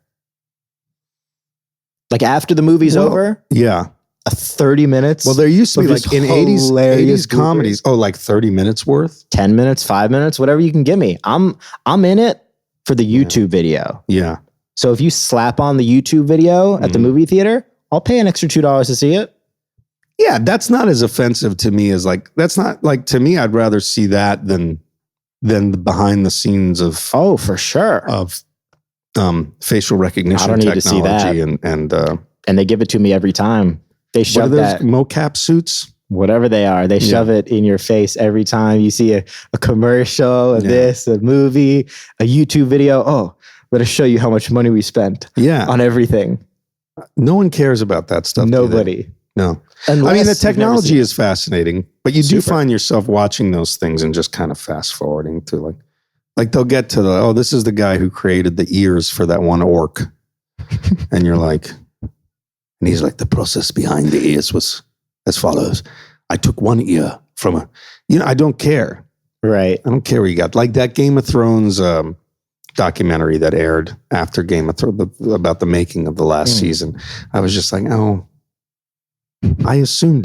Like after the movie's over, Yeah. 30 minutes. Well, there used to be But like in just 80s hilarious comedies. Oh, like 30 minutes worth? 10 minutes, 5 minutes, whatever you can give me. I'm in it for the YouTube video. Yeah. So if you slap on the YouTube video at the movie theater, I'll pay an extra $2 to see it. Yeah, that's not as offensive to me as to me, I'd rather see that than the behind the scenes of Oh, for sure. facial recognition I don't need to see technology that. And they give it to me every time. They what are shove those that, mocap suits? whatever they are, they shove it in your face every time you see a commercial, a movie, a YouTube video. Oh, let us show you how much money we spent on everything. No one cares about that stuff. Nobody. No. Unless I mean, the you've never technology seen is fascinating, but you do find yourself watching those things and just kind of fast forwarding to like they'll get to this is the guy who created the ears for that one orc. And you're like, and he's like, the process behind the ears was as follows. I took one ear from I don't care. Right. I don't care what you got. Like that Game of Thrones documentary that aired after Game of Thrones about the making of the last season. I was just like, oh, I assume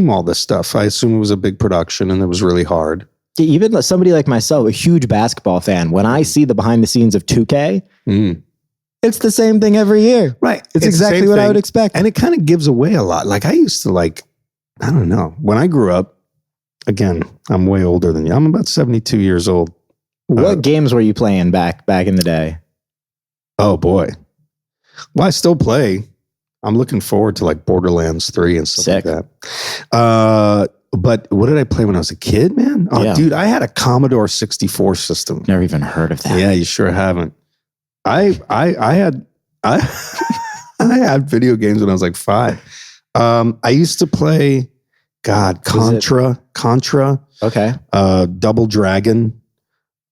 all this stuff. I assume it was a big production and it was really hard. Even somebody like myself, a huge basketball fan, when I see the behind the scenes of 2K, it's the same thing every year. Right. It's exactly what I would expect. And it kind of gives away a lot. Like I used to I don't know. When I grew up, again, I'm way older than you. I'm about 72 years old. What games were you playing back in the day? Oh boy. Well, I still play. I'm looking forward to like Borderlands 3 and stuff like that. But what did I play when I was a kid, man? Oh, dude, I had a Commodore 64 system. Never even heard of that. Yeah, you sure haven't. I had video games when I was like 5. I used to play, Contra. Okay. Double Dragon,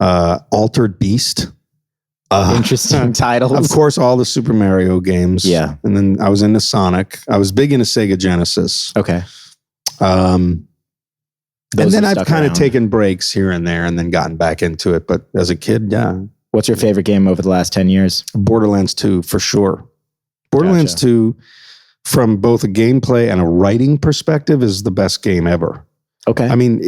Altered Beast. Interesting titles. Of course, all the Super Mario games. Yeah. And then I was into Sonic. I was big into Sega Genesis. Okay. And then I've kind of taken breaks here and there and then gotten back into it. But as a kid, yeah. What's your favorite game over the last 10 years? Borderlands 2, for sure. Borderlands 2, from both a gameplay and a writing perspective, is the best game ever. Okay. I mean,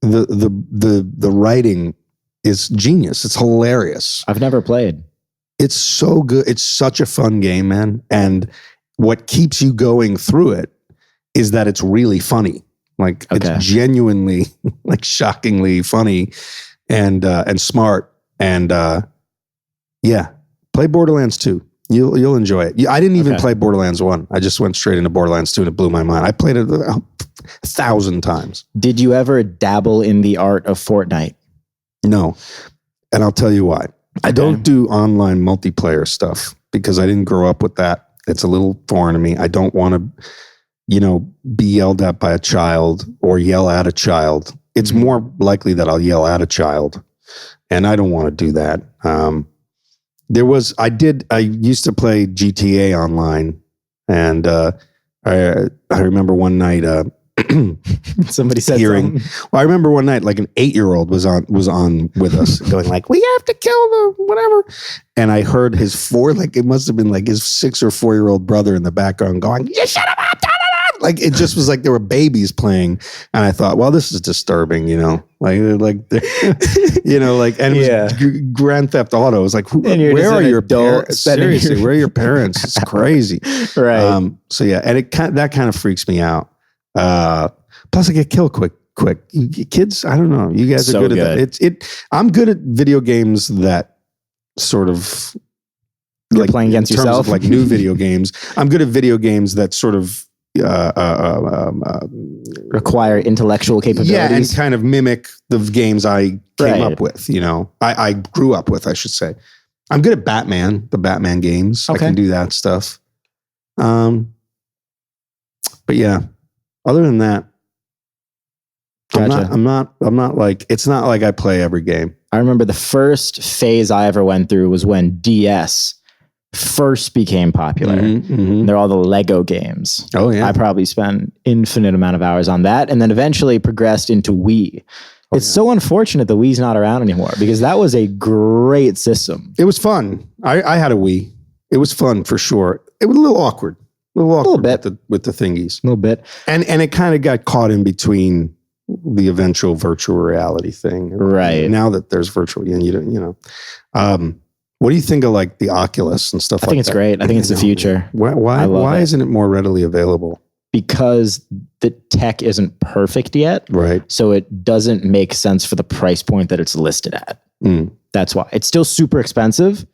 the writing is genius. It's hilarious. I've never played. It's so good. It's such a fun game, man. And what keeps you going through it is that it's really funny. Like it's genuinely, like shockingly funny and smart. And play Borderlands 2. You'll enjoy it. I didn't even play Borderlands 1. I just went straight into Borderlands 2 and it blew my mind. I played it 1,000 times. Did you ever dabble in the art of Fortnite? No. And I'll tell you why. I don't do online multiplayer stuff because I didn't grow up with that. It's a little foreign to me. I don't want to be yelled at by a child or yell at a child. It's more likely that I'll yell at a child, and I don't want to do that. I used to play GTA online, and I remember one night somebody said hearing. Well, I remember one night like an 8-year-old was on with us, going like, "We have to kill the whatever," and I heard his it must have been like his 6 or 4-year-old brother in the background going, "You shut up!" Like it just was like there were babies playing, and I thought, well, this is disturbing, and it was Grand Theft Auto. It was like, where are your parents? Seriously, where are your parents? It's crazy, right? So yeah, and that kind of freaks me out. Plus, I get killed quick. Kids, I don't know. You guys are good at that. I'm good at video games that sort of You're playing against terms yourself, of like new video games. I'm good at video games that sort of. Require intellectual capabilities. Yeah, and kind of mimic the games I came up with, I grew up with, I should say. I'm good at the Batman games. Okay. I can do that stuff. But yeah, other than that, gotcha. I'm not like, it's not like I play every game. I remember the first phase I ever went through was when DS first became popular. They're all the Lego games. Oh yeah. I probably spent infinite amount of hours on that, and then eventually progressed into Wii. It's so unfortunate the Wii's not around anymore, because that was a great system. It was fun. I had a Wii. It was fun for sure. It was a little awkward. A little bit with the thingies. A little bit. And it kind of got caught in between the eventual virtual reality thing. Right. And now that there's virtual, what do you think of like the Oculus and stuff like that? I think it's great. I think it's the future. Why isn't it more readily available? Because the tech isn't perfect yet. Right. So it doesn't make sense for the price point that it's listed at. That's why. It's still super expensive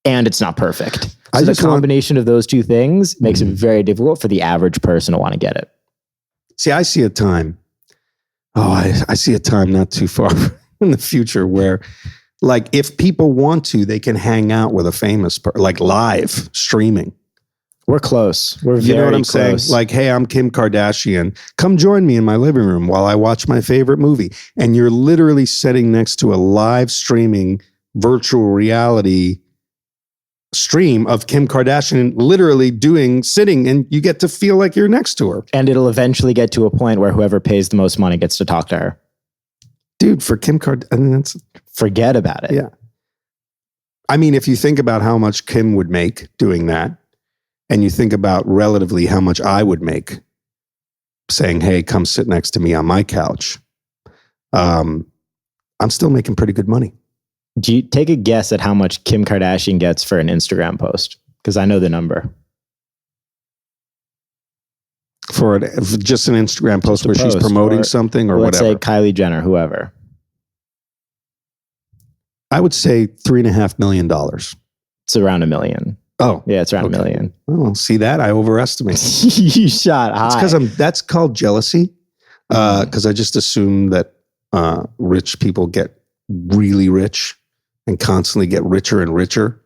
and it's not perfect. So the combination of those two things makes it very difficult for the average person to want to get it. See, I see a time. I see a time not too far in the future where, like, if people want to, they can hang out with a famous person, like live streaming. We're close. We're very close. You know what I'm saying? Like, hey, I'm Kim Kardashian. Come join me in my living room while I watch my favorite movie. And you're literally sitting next to a live streaming virtual reality stream of Kim Kardashian literally sitting, and you get to feel like you're next to her. And it'll eventually get to a point where whoever pays the most money gets to talk to her. Dude, for Kim Kardashian, forget about it. Yeah. I mean, if you think about how much Kim would make doing that, and you think about relatively how much I would make saying, hey, come sit next to me on my couch, I'm still making pretty good money. Do you take a guess at how much Kim Kardashian gets for an Instagram post? Because I know the number. For just an Instagram post where she's promoting something or let's whatever. Let's say Kylie Jenner, whoever. I would say $3.5 million. It's around $1 million. Oh. Yeah, it's around $1 million. Oh, see that? I overestimate. You shot high. It's because that's called jealousy. Because I just assume that rich people get really rich and constantly get richer and richer.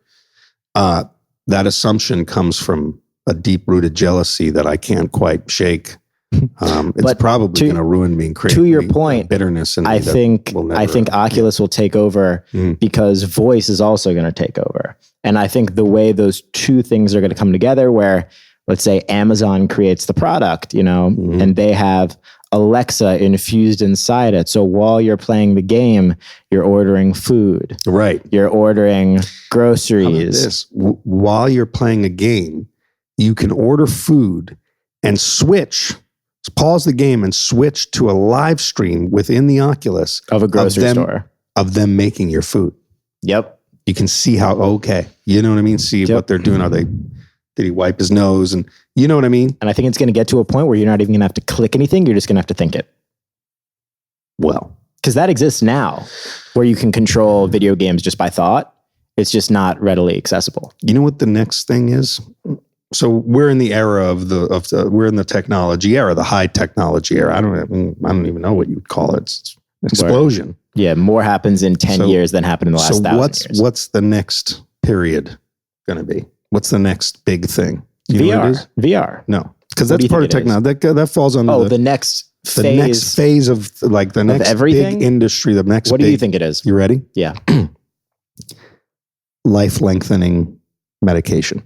That assumption comes from a deep-rooted jealousy that I can't quite shake. It's probably going to ruin me and create to your point, bitterness. And I think Oculus will take over because voice is also going to take over. And I think the way those two things are going to come together, where let's say Amazon creates the product, and they have Alexa infused inside it. So while you're playing the game, you're ordering food. Right. You're ordering groceries. While you're playing a game, you can order food and pause the game and switch to a live stream within the Oculus of a grocery store of them making your food. Yep. You can see how, you know what I mean? See what they're doing. Did he wipe his nose? And you know what I mean? And I think it's going to get to a point where you're not even going to have to click anything. You're just going to have to think it. Well, because that exists now where you can control video games just by thought. It's just not readily accessible. You know what the next thing is? So we're in the era we're in the technology era, the high technology era. I don't even know what you would call it. It's an explosion. Yeah. More happens in 10 years than happened in the last 1,000 years. What's the next period going to be? What's the next big thing? VR. VR. No. Because that's part of technology. That falls under the next phase. The next phase of like the next everything? big industry. The next. What do you think it is? You ready? Yeah. Life lengthening medication.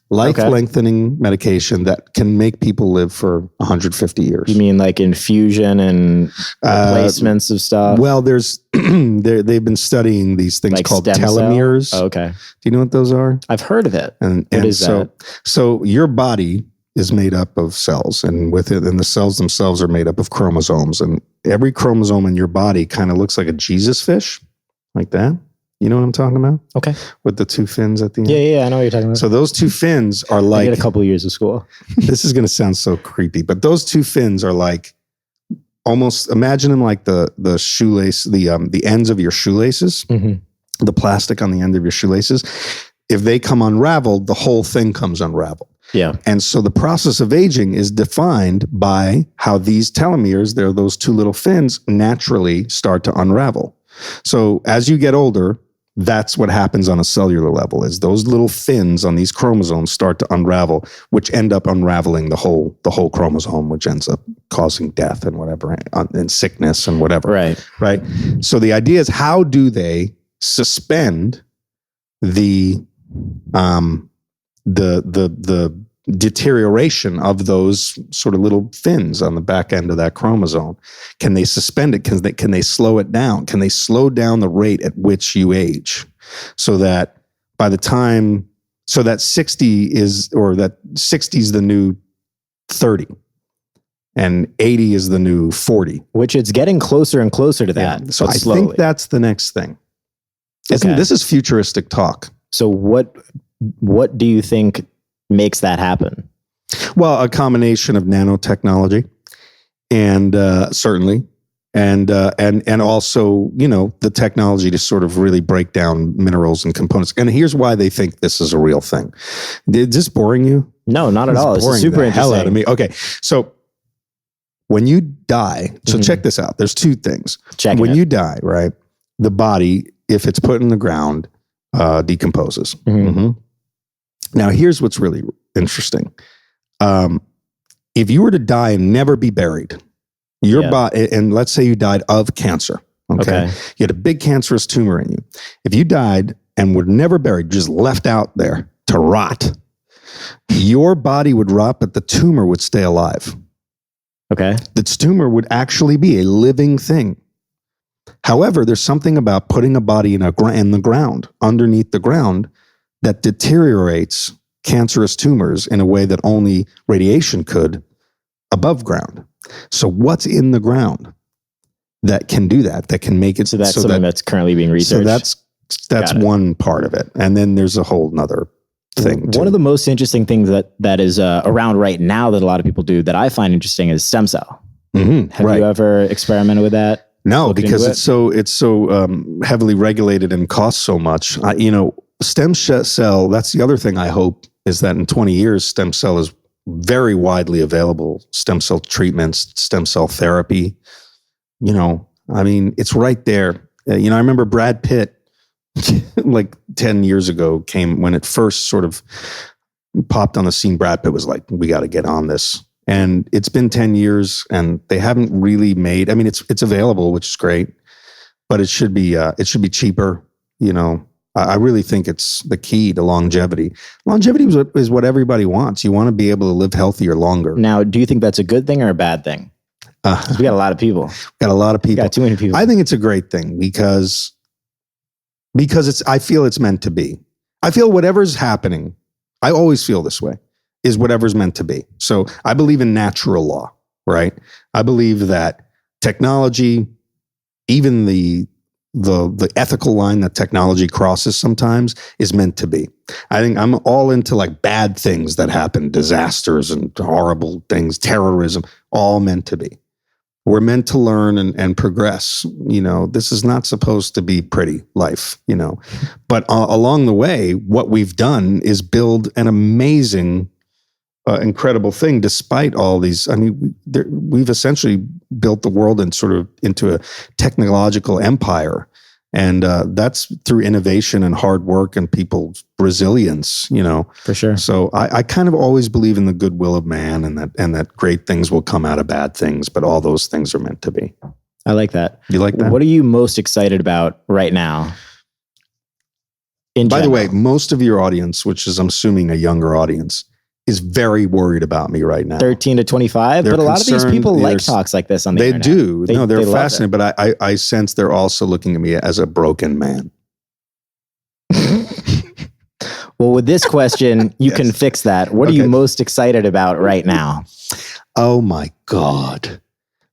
Life-lengthening medication that can make people live for 150 years. You mean like infusion and replacements of stuff? Well, there's they've been studying these things like called telomeres. Oh, okay. Do you know what those are? I've heard of it. And that? So your body is made up of cells, and the cells themselves are made up of chromosomes, and every chromosome in your body kind of looks like a Jesus fish, like that. You know what I'm talking about? Okay. With the two fins at the end? Yeah, I know what you're talking about. So those two fins are like... I did a couple of years of school. This is going to sound so creepy, but those two fins are like almost... Imagine them like the shoelace, the ends of your shoelaces, the plastic on the end of your shoelaces. If they come unraveled, the whole thing comes unraveled. Yeah. And so the process of aging is defined by how these telomeres, they're those two little fins, naturally start to unravel. So as you get older... That's what happens on a cellular level is those little fins on these chromosomes start to unravel, which end up unraveling the whole chromosome, which ends up causing death and whatever, and sickness and whatever. Right. So the idea is, how do they suspend the deterioration of those sort of little fins on the back end of that chromosome? Can they suspend it? Can they slow it down? Can they slow down the rate at which you age, so that by the time, so that 60 is the new 30 and 80 is the new 40, which it's getting closer and closer to that. Yeah. So I think that's the next thing. This is futuristic talk. So what do you think makes that happen? Well, a combination of nanotechnology and certainly, and also, the technology to sort of really break down minerals and components. And here's why they think this is a real thing. Is this boring you? No, not at all. This is super interesting. Hell out of me. Okay, so when you die, so check this out. There's two things. When you die, right, the body, if it's put in the ground, decomposes. Now, here's what's really interesting. If you were to die and never be buried, your body, and let's say you died of cancer, okay? You had a big cancerous tumor in you. If you died and were never buried, just left out there to rot, your body would rot, but the tumor would stay alive. Okay. The tumor would actually be a living thing. However, there's something about putting a body in the ground, underneath the ground, that deteriorates cancerous tumors in a way that only radiation could above ground. So what's in the ground that can do that can make it... So that's something that's currently being researched? So that's one part of it. And then there's a whole nother thing too. One of the most interesting things that is around right now that a lot of people do that I find interesting is stem cell. Have you ever experimented with that? No, because it's so heavily regulated and costs so much. Stem cell, that's the other thing I hope, is that in 20 years, stem cell is very widely available. Stem cell treatments, stem cell therapy. It's right there. I remember Brad Pitt, like 10 years ago, came when it first sort of popped on the scene. Brad Pitt was like, we got to get on this. And it's been 10 years and they haven't really made, it's available, which is great, but it should be cheaper. I really think it's the key to longevity. Longevity is what everybody wants. You want to be able to live healthier longer. Now, do you think that's a good thing or a bad thing? We got a lot of people. Got too many people. I think it's a great thing because I feel it's meant to be. I feel whatever's happening, I always feel this way, is whatever's meant to be. So I believe in natural law, right? I believe that technology, even the ethical line that technology crosses sometimes, is meant to be. I think I'm all into like bad things that happen, disasters and horrible things, terrorism, all meant to be. We're meant to learn and progress. This is not supposed to be pretty life, but along the way, what we've done is build an amazing, incredible thing. Despite all these, we've essentially built the world into a technological empire. And that's through innovation and hard work and people's resilience, For sure. So I kind of always believe in the goodwill of man and that great things will come out of bad things, but all those things are meant to be. I like that. You like that? What are you most excited about right now? By the way, most of your audience, which is I'm assuming a younger audience, is very worried about me right now. 13 to 25, but a lot of these people like talks like this on the internet. They do. They're love fascinated, but I sense they're also looking at me as a broken man. Well, with this question, you can fix that. What are you most excited about right now? Oh my God.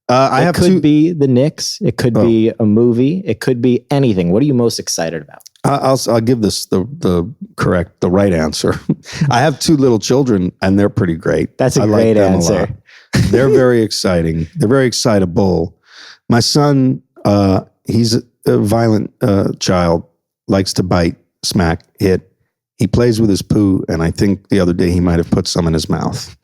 It could be the Knicks. It could be a movie. It could be anything. What are you most excited about? I'll give this the right answer. I have 2 little children and they're pretty great. That's a great answer. They're very exciting. They're very excitable. My son, he's a violent child, likes to bite, smack, hit. He plays with his poo, and I think the other day he might have put some in his mouth.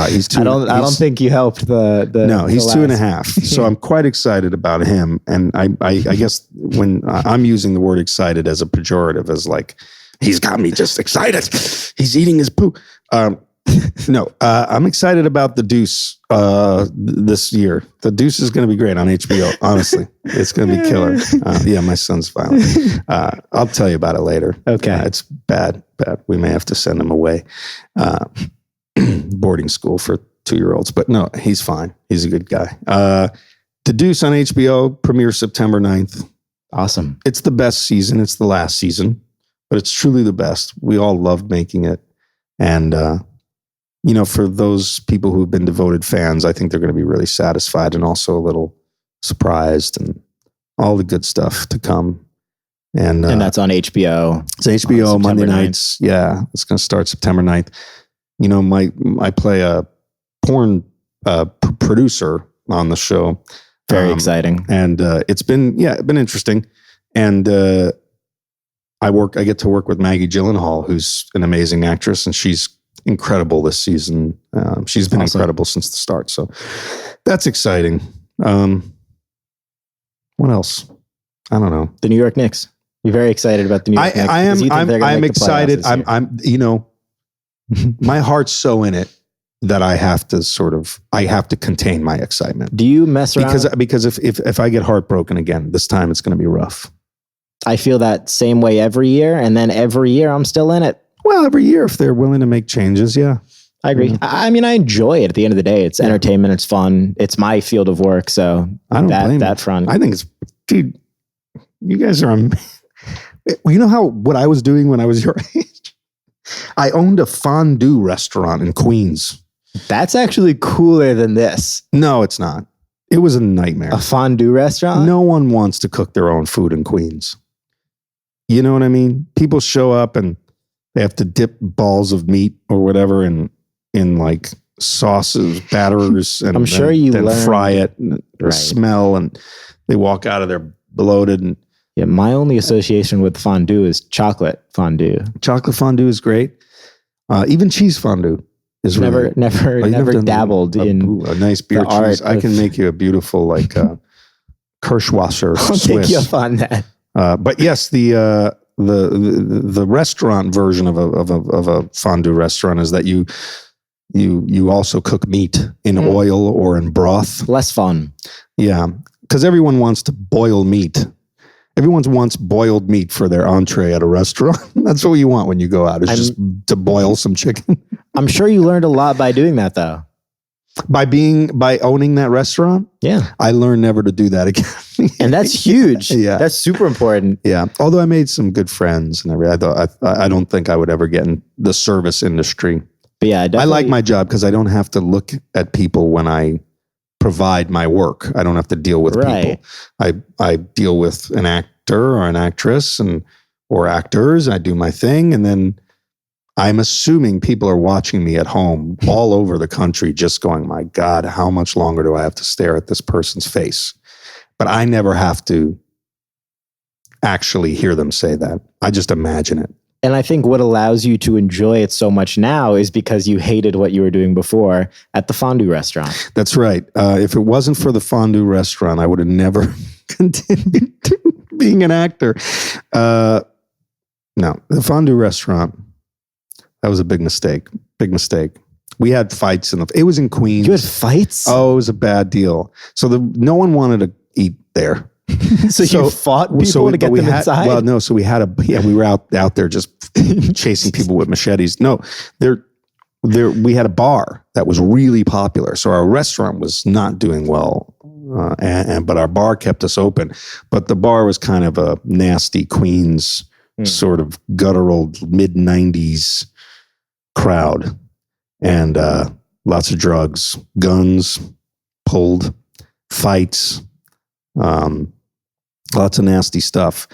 He's 2. I don't think you helped the No, he's the 2.5. So I'm quite excited about him. And I guess when I'm using the word excited as a pejorative, as like, he's got me just excited. He's eating his poo. No, I'm excited about The Deuce this year. The Deuce is going to be great on HBO. Honestly, it's going to be killer. Yeah, my son's violent. I'll tell you about it later. Okay. It's bad. We may have to send him away. Boarding school for 2-year-olds, but no, he's fine. He's a good guy. The Deuce on HBO premieres September 9th. Awesome. It's the best season. It's the last season, but it's truly the best. We all loved making it. And, for those people who've been devoted fans, I think they're going to be really satisfied and also a little surprised and all the good stuff to come. And that's on HBO. It's HBO Monday nights. Yeah. It's going to start September 9th. I play a porn producer on the show. Very exciting. And it's been interesting. And I get to work with Maggie Gyllenhaal, who's an amazing actress, and she's incredible this season. She's been incredible since the start. So that's exciting. What else? I don't know. The New York Knicks. You're very excited about the New York Knicks. I'm excited. My heart's so in it that I have to contain my excitement. Do you mess around? Because if I get heartbroken again, this time it's going to be rough. I feel that same way every year. And then every year I'm still in it. Well, every year, if they're willing to make changes. Yeah. I agree. Yeah. I mean, I enjoy it at the end of the day. It's entertainment. It's fun. It's my field of work. So I don't blame that front. I think dude, you guys are, you know what I was doing when I was your age? I owned a fondue restaurant in Queens. That's actually cooler than this. No, it's not. It was a nightmare. A fondue restaurant? No one wants to cook their own food in Queens. You know what I mean? People show up and they have to dip balls of meat or whatever in like sauces, batterers, and I'm sure you then learned, fry it and smell, and they walk out of there bloated. And yeah, my only association with fondue is chocolate fondue. Chocolate fondue is great. Even cheese fondue is never dabbled in a nice beer cheese. I can make you a beautiful Kirschwasser I'll Swiss. take you up on that. But yes, the restaurant version of a fondue restaurant is that you also cook meat in oil or in broth. Less fun. Yeah, because everyone wants to boil meat. Everyone wants boiled meat for their entree at a restaurant. That's what you want when you go out, is just to boil some chicken. I'm sure you learned a lot by doing that, though. By owning that restaurant? Yeah. I learned never to do that again. And that's huge. Yeah. That's super important. Yeah. Although I made some good friends and I don't think I would ever get in the service industry. But yeah, I like my job because I don't have to look at people when I provide my work. I don't have to deal with people. I deal with an actor or an actress or actors. I do my thing, and then I'm assuming people are watching me at home all over the country just going, my God, how much longer do I have to stare at this person's face? But I never have to actually hear them say that. I just imagine it. And I think what allows you to enjoy it so much now is because you hated what you were doing before at the fondue restaurant. That's right. If it wasn't for the fondue restaurant, I would have never continued being an actor. No, the fondue restaurant, that was a big mistake. Big mistake. We had fights it was in Queens. You had fights? Oh, it was a bad deal. So no one wanted to eat there. So you fought people to get them inside? Well, no. So we were out there just chasing people with machetes. No, we had a bar that was really popular. So our restaurant was not doing well. But our bar kept us open. But the bar was kind of a nasty Queens sort of guttural mid-90s crowd. And lots of drugs, guns pulled, fights, lots of nasty stuff.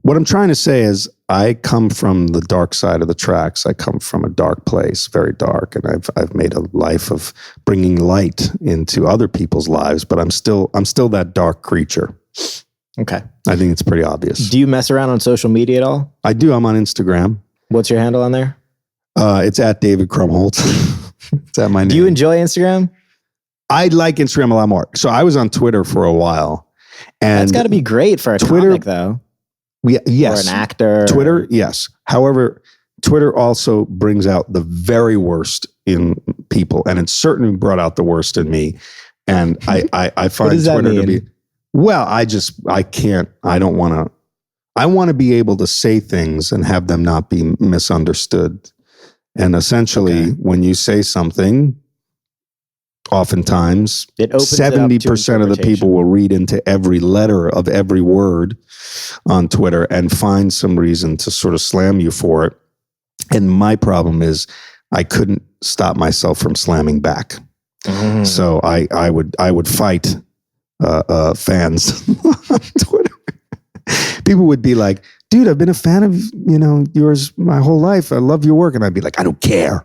What I'm trying to say is I come from the dark side of the tracks. I come from a dark place, very dark, and I've made a life of bringing light into other people's lives, but I'm still that dark creature. Okay. I think it's pretty obvious. Do you mess around on social media at all? I do. I'm on Instagram. What's your handle on there? It's at David Krumholtz. It's at my name. Do you enjoy Instagram? I like Instagram a lot more. So I was on Twitter for a while. And that's got to be great for a comic, though. Yes. Or an actor. Twitter, yes. However, Twitter also brings out the very worst in people. And it certainly brought out the worst in me. And I find Twitter to be... Well, I want to be able to say things and have them not be misunderstood. And essentially, when you say something, oftentimes 70% of the people will read into every letter of every word on Twitter and find some reason to sort of slam you for it. And my problem is I couldn't stop myself from slamming back. So I would fight fans on Twitter. People would be like, dude, I've been a fan of, yours my whole life. I love your work. And I'd be like, I don't care.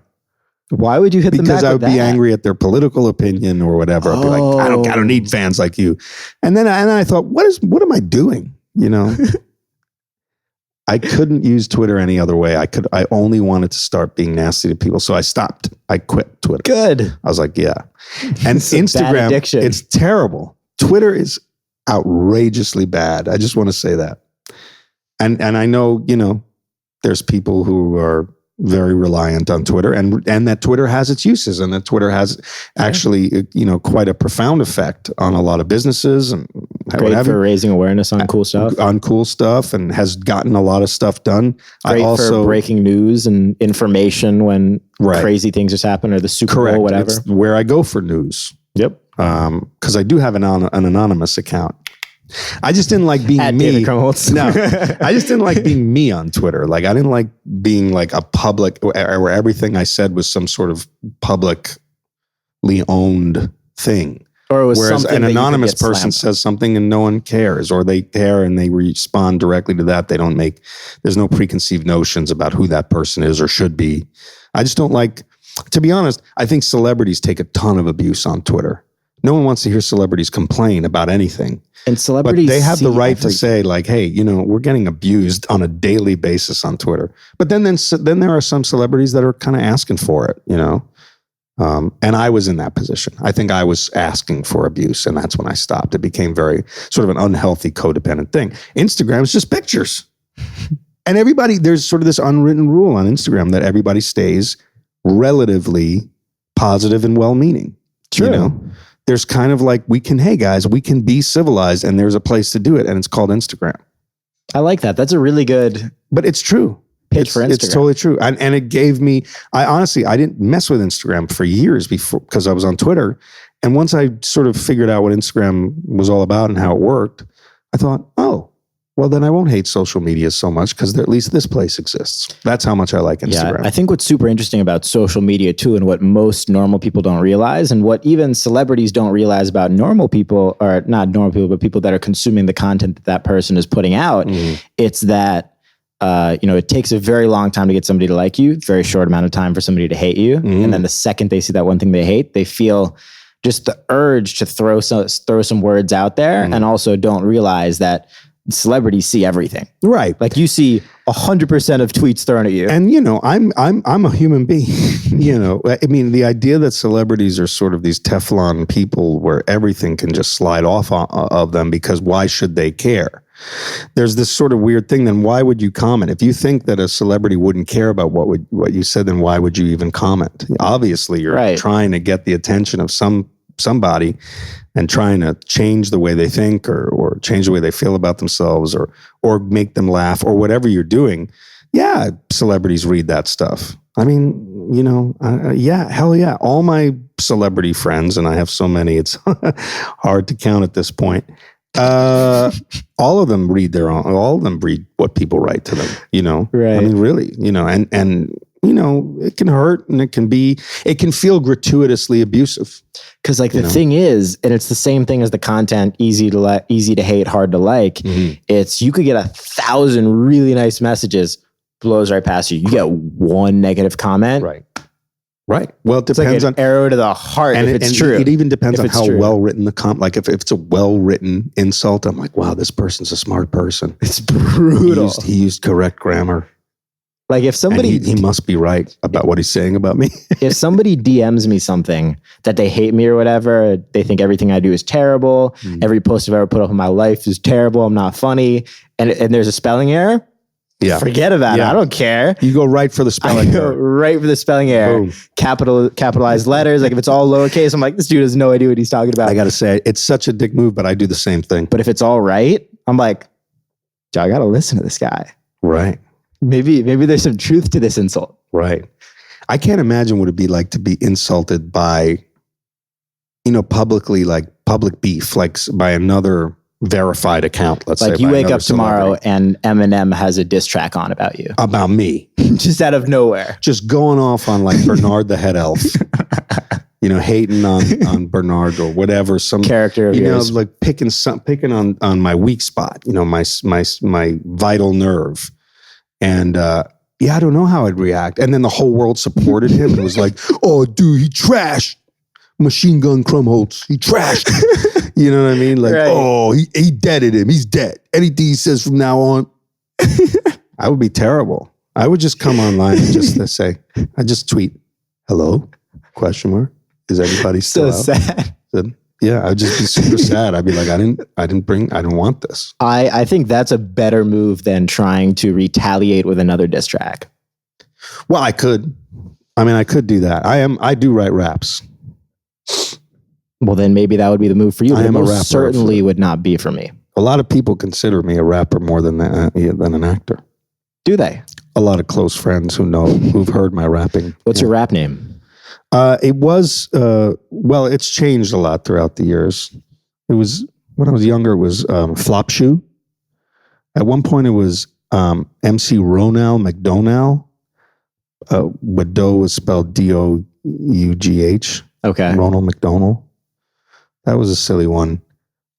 Why would you hit them back? Because I would be angry at their political opinion or whatever. I'd be like, I don't need fans like you. And then I thought, what am I doing? I couldn't use Twitter any other way. I only wanted to start being nasty to people. So I stopped. I quit Twitter. Good. I was like, yeah. And Instagram, it's terrible. Twitter is outrageously bad. I just want to say that. And I know, there's people who are very reliant on Twitter and that Twitter has its uses and that Twitter has actually, quite a profound effect on a lot of businesses and great for raising awareness on cool stuff. And has gotten a lot of stuff done. Great for breaking news and information when crazy things just happen or the Super Bowl, whatever. It's where I go for news. Yep. Because I do have an anonymous account. I just didn't like being me. No, I just didn't like being me on Twitter. Like I didn't like being like a public where everything I said was some sort of publicly owned thing. Or it was whereas an anonymous person says something and no one cares, or they care and they respond directly to that. There's no preconceived notions about who that person is or should be. I just don't like, to be honest, I think celebrities take a ton of abuse on Twitter. No one wants to hear celebrities complain about anything. And celebrities, but they have the right to say like, hey, we're getting abused on a daily basis on Twitter. But then there are some celebrities that are kind of asking for it, and I was in that position. I think I was asking for abuse, and that's when I stopped. It became very sort of an unhealthy codependent thing. Instagram is just pictures. And there's sort of this unwritten rule on Instagram that everybody stays relatively positive and well-meaning. True. There's kind of like, we can be civilized, and there's a place to do it, and it's called Instagram. I like that. That's a really good But it's true. pitch for Instagram. It's totally true. And it gave me, I didn't mess with Instagram for years before because I was on Twitter. And once I sort of figured out what Instagram was all about and how it worked, I thought, oh, well, then I won't hate social media so much because at least this place exists. That's how much I like Instagram. Yeah, I think what's super interesting about social media too, and what most normal people don't realize, and what even celebrities don't realize about normal people, or not normal people, but people that are consuming the content that person is putting out, it's that, it takes a very long time to get somebody to like you, very short amount of time for somebody to hate you. And then the second they see that one thing they hate, they feel just the urge to throw some words out there, and also don't realize that celebrities see everything. Right. Like you see 100% of tweets thrown at you. And I'm a human being. I mean, the idea that celebrities are sort of these Teflon people where everything can just slide off of them because why should they care? there's this sort of weird thing. Then why would you comment? If you think that a celebrity wouldn't care about what you said, then why would you even comment? Obviously, you're trying to get the attention of somebody and trying to change the way they think or change the way they feel about themselves or make them laugh or whatever you're doing. Yeah, celebrities read that stuff. I mean, yeah, hell yeah. All my celebrity friends, and I have so many, it's hard to count at this point. All of them read all of them read what people write to them, Right. I mean, really, and it can hurt and it can feel gratuitously abusive. Because the thing is, and it's the same thing as the content, easy to hate, hard to like. Mm-hmm. It's, you could get 1,000 really nice messages, blows right past you. You get one negative comment. Right. Well, it depends on arrow to the heart. And if it's true. It even depends on how well written the comment. Like if it's a well written insult, I'm like, wow, this person's a smart person. It's brutal. He used correct grammar. Like if somebody, he must be right about what he's saying about me. If somebody DMs me something that they hate me or whatever, they think everything I do is terrible. Every post I've ever put up in my life is terrible. I'm not funny. And there's a spelling error. Yeah. Forget about it. I don't care. You go right for the spelling error. Right for the spelling error. Boom. Capitalized letters. Like if it's all lowercase, I'm like, this dude has no idea what he's talking about. I got to say, it's such a dick move, but I do the same thing. But if it's all right, I'm like, I got to listen to this guy. Right. Maybe there's some truth to this insult. Right. I can't imagine what it'd be like to be insulted by, publicly, like public beef, like by another verified account, let's say. Like you wake up tomorrow and Eminem has a diss track on about you. About me. Just out of nowhere. Just going off on like Bernard the Head Elf. Hating on Bernard or whatever. Some character of yours. Like picking on my weak spot, my vital nerve. And I don't know how I'd react. And then the whole world supported him and was like, oh, dude, he trashed Machine Gun Krumholtz. He trashed. You know what I mean? Like, oh, he deaded him. He's dead. Anything he says from now on. I would be terrible. I would just come online and just say, I just tweet, hello? ? Is everybody still so out? Sad. Yeah, I'd just be super sad. I'd be like, I didn't want this. I think that's a better move than trying to retaliate with another diss track. Well, I could do that. I do write raps. Well, then maybe that would be the move for you. I am a rapper. Certainly would not be for me. A lot of people consider me a rapper more than an actor. Do they? A lot of close friends who've heard my rapping. What's your rap name? It was, it's changed a lot throughout the years. It was, when I was younger, it was Flop Shoe. At one point it was MC Ronald McDonald. But Doe was spelled Dough. Okay. Ronald McDonald. That was a silly one.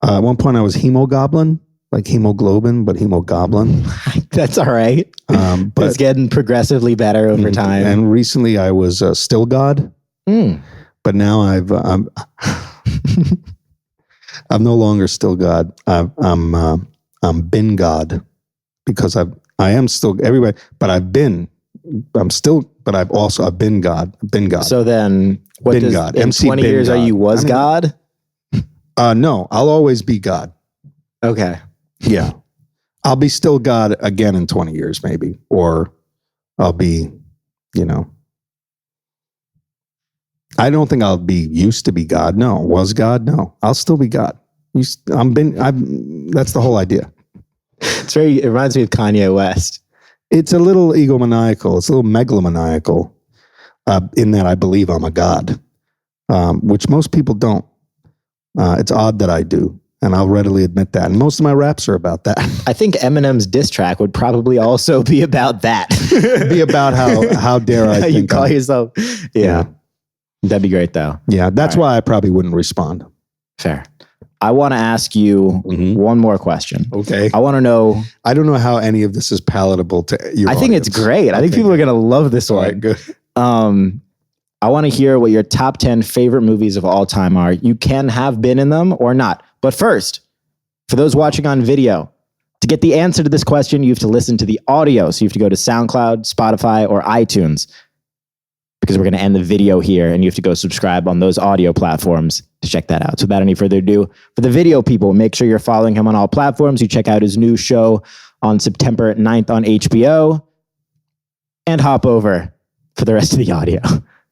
At one point I was Hemogoblin, like hemoglobin, but Hemogoblin. That's all right. But it's getting progressively better over time. And recently I was Still God. But now I'm no longer Still God. I'm Been God because I am still everywhere, but I've been God. Been God. So then what been does, God. in MC 20 been years God. are you God? No, I'll always be God. Okay. Yeah. I'll be still God again in 20 years maybe, or I'll be, I don't think I'll be used to be God. No. Was God? No. I'll still be God. That's the whole idea. It reminds me of Kanye West. It's a little egomaniacal. It's a little megalomaniacal in that I believe I'm a God, which most people don't. It's odd that I do, and I'll readily admit that. And most of my raps are about that. I think Eminem's diss track would probably also be about that. Be about how dare I think you call yourself. Yeah. That'd be great, though. Yeah, that's why I probably wouldn't respond. Fair. I want to ask you one more question. Okay. I want to know. I don't know how any of this is palatable to your I think audience. it's great. I think people are going to love this one. All right, good. I want to hear what your top 10 favorite movies of all time are. You can have been in them or not. But first, for those watching on video, to get the answer to this question, you have to listen to the audio. So you have to go to SoundCloud, Spotify, or iTunes. because we're going to end the video here and you have to go subscribe on those audio platforms to check that out. So without any further ado, for the video people, make sure you're following him on all platforms. You check out his new show on September 9th on HBO and hop over for the rest of the audio.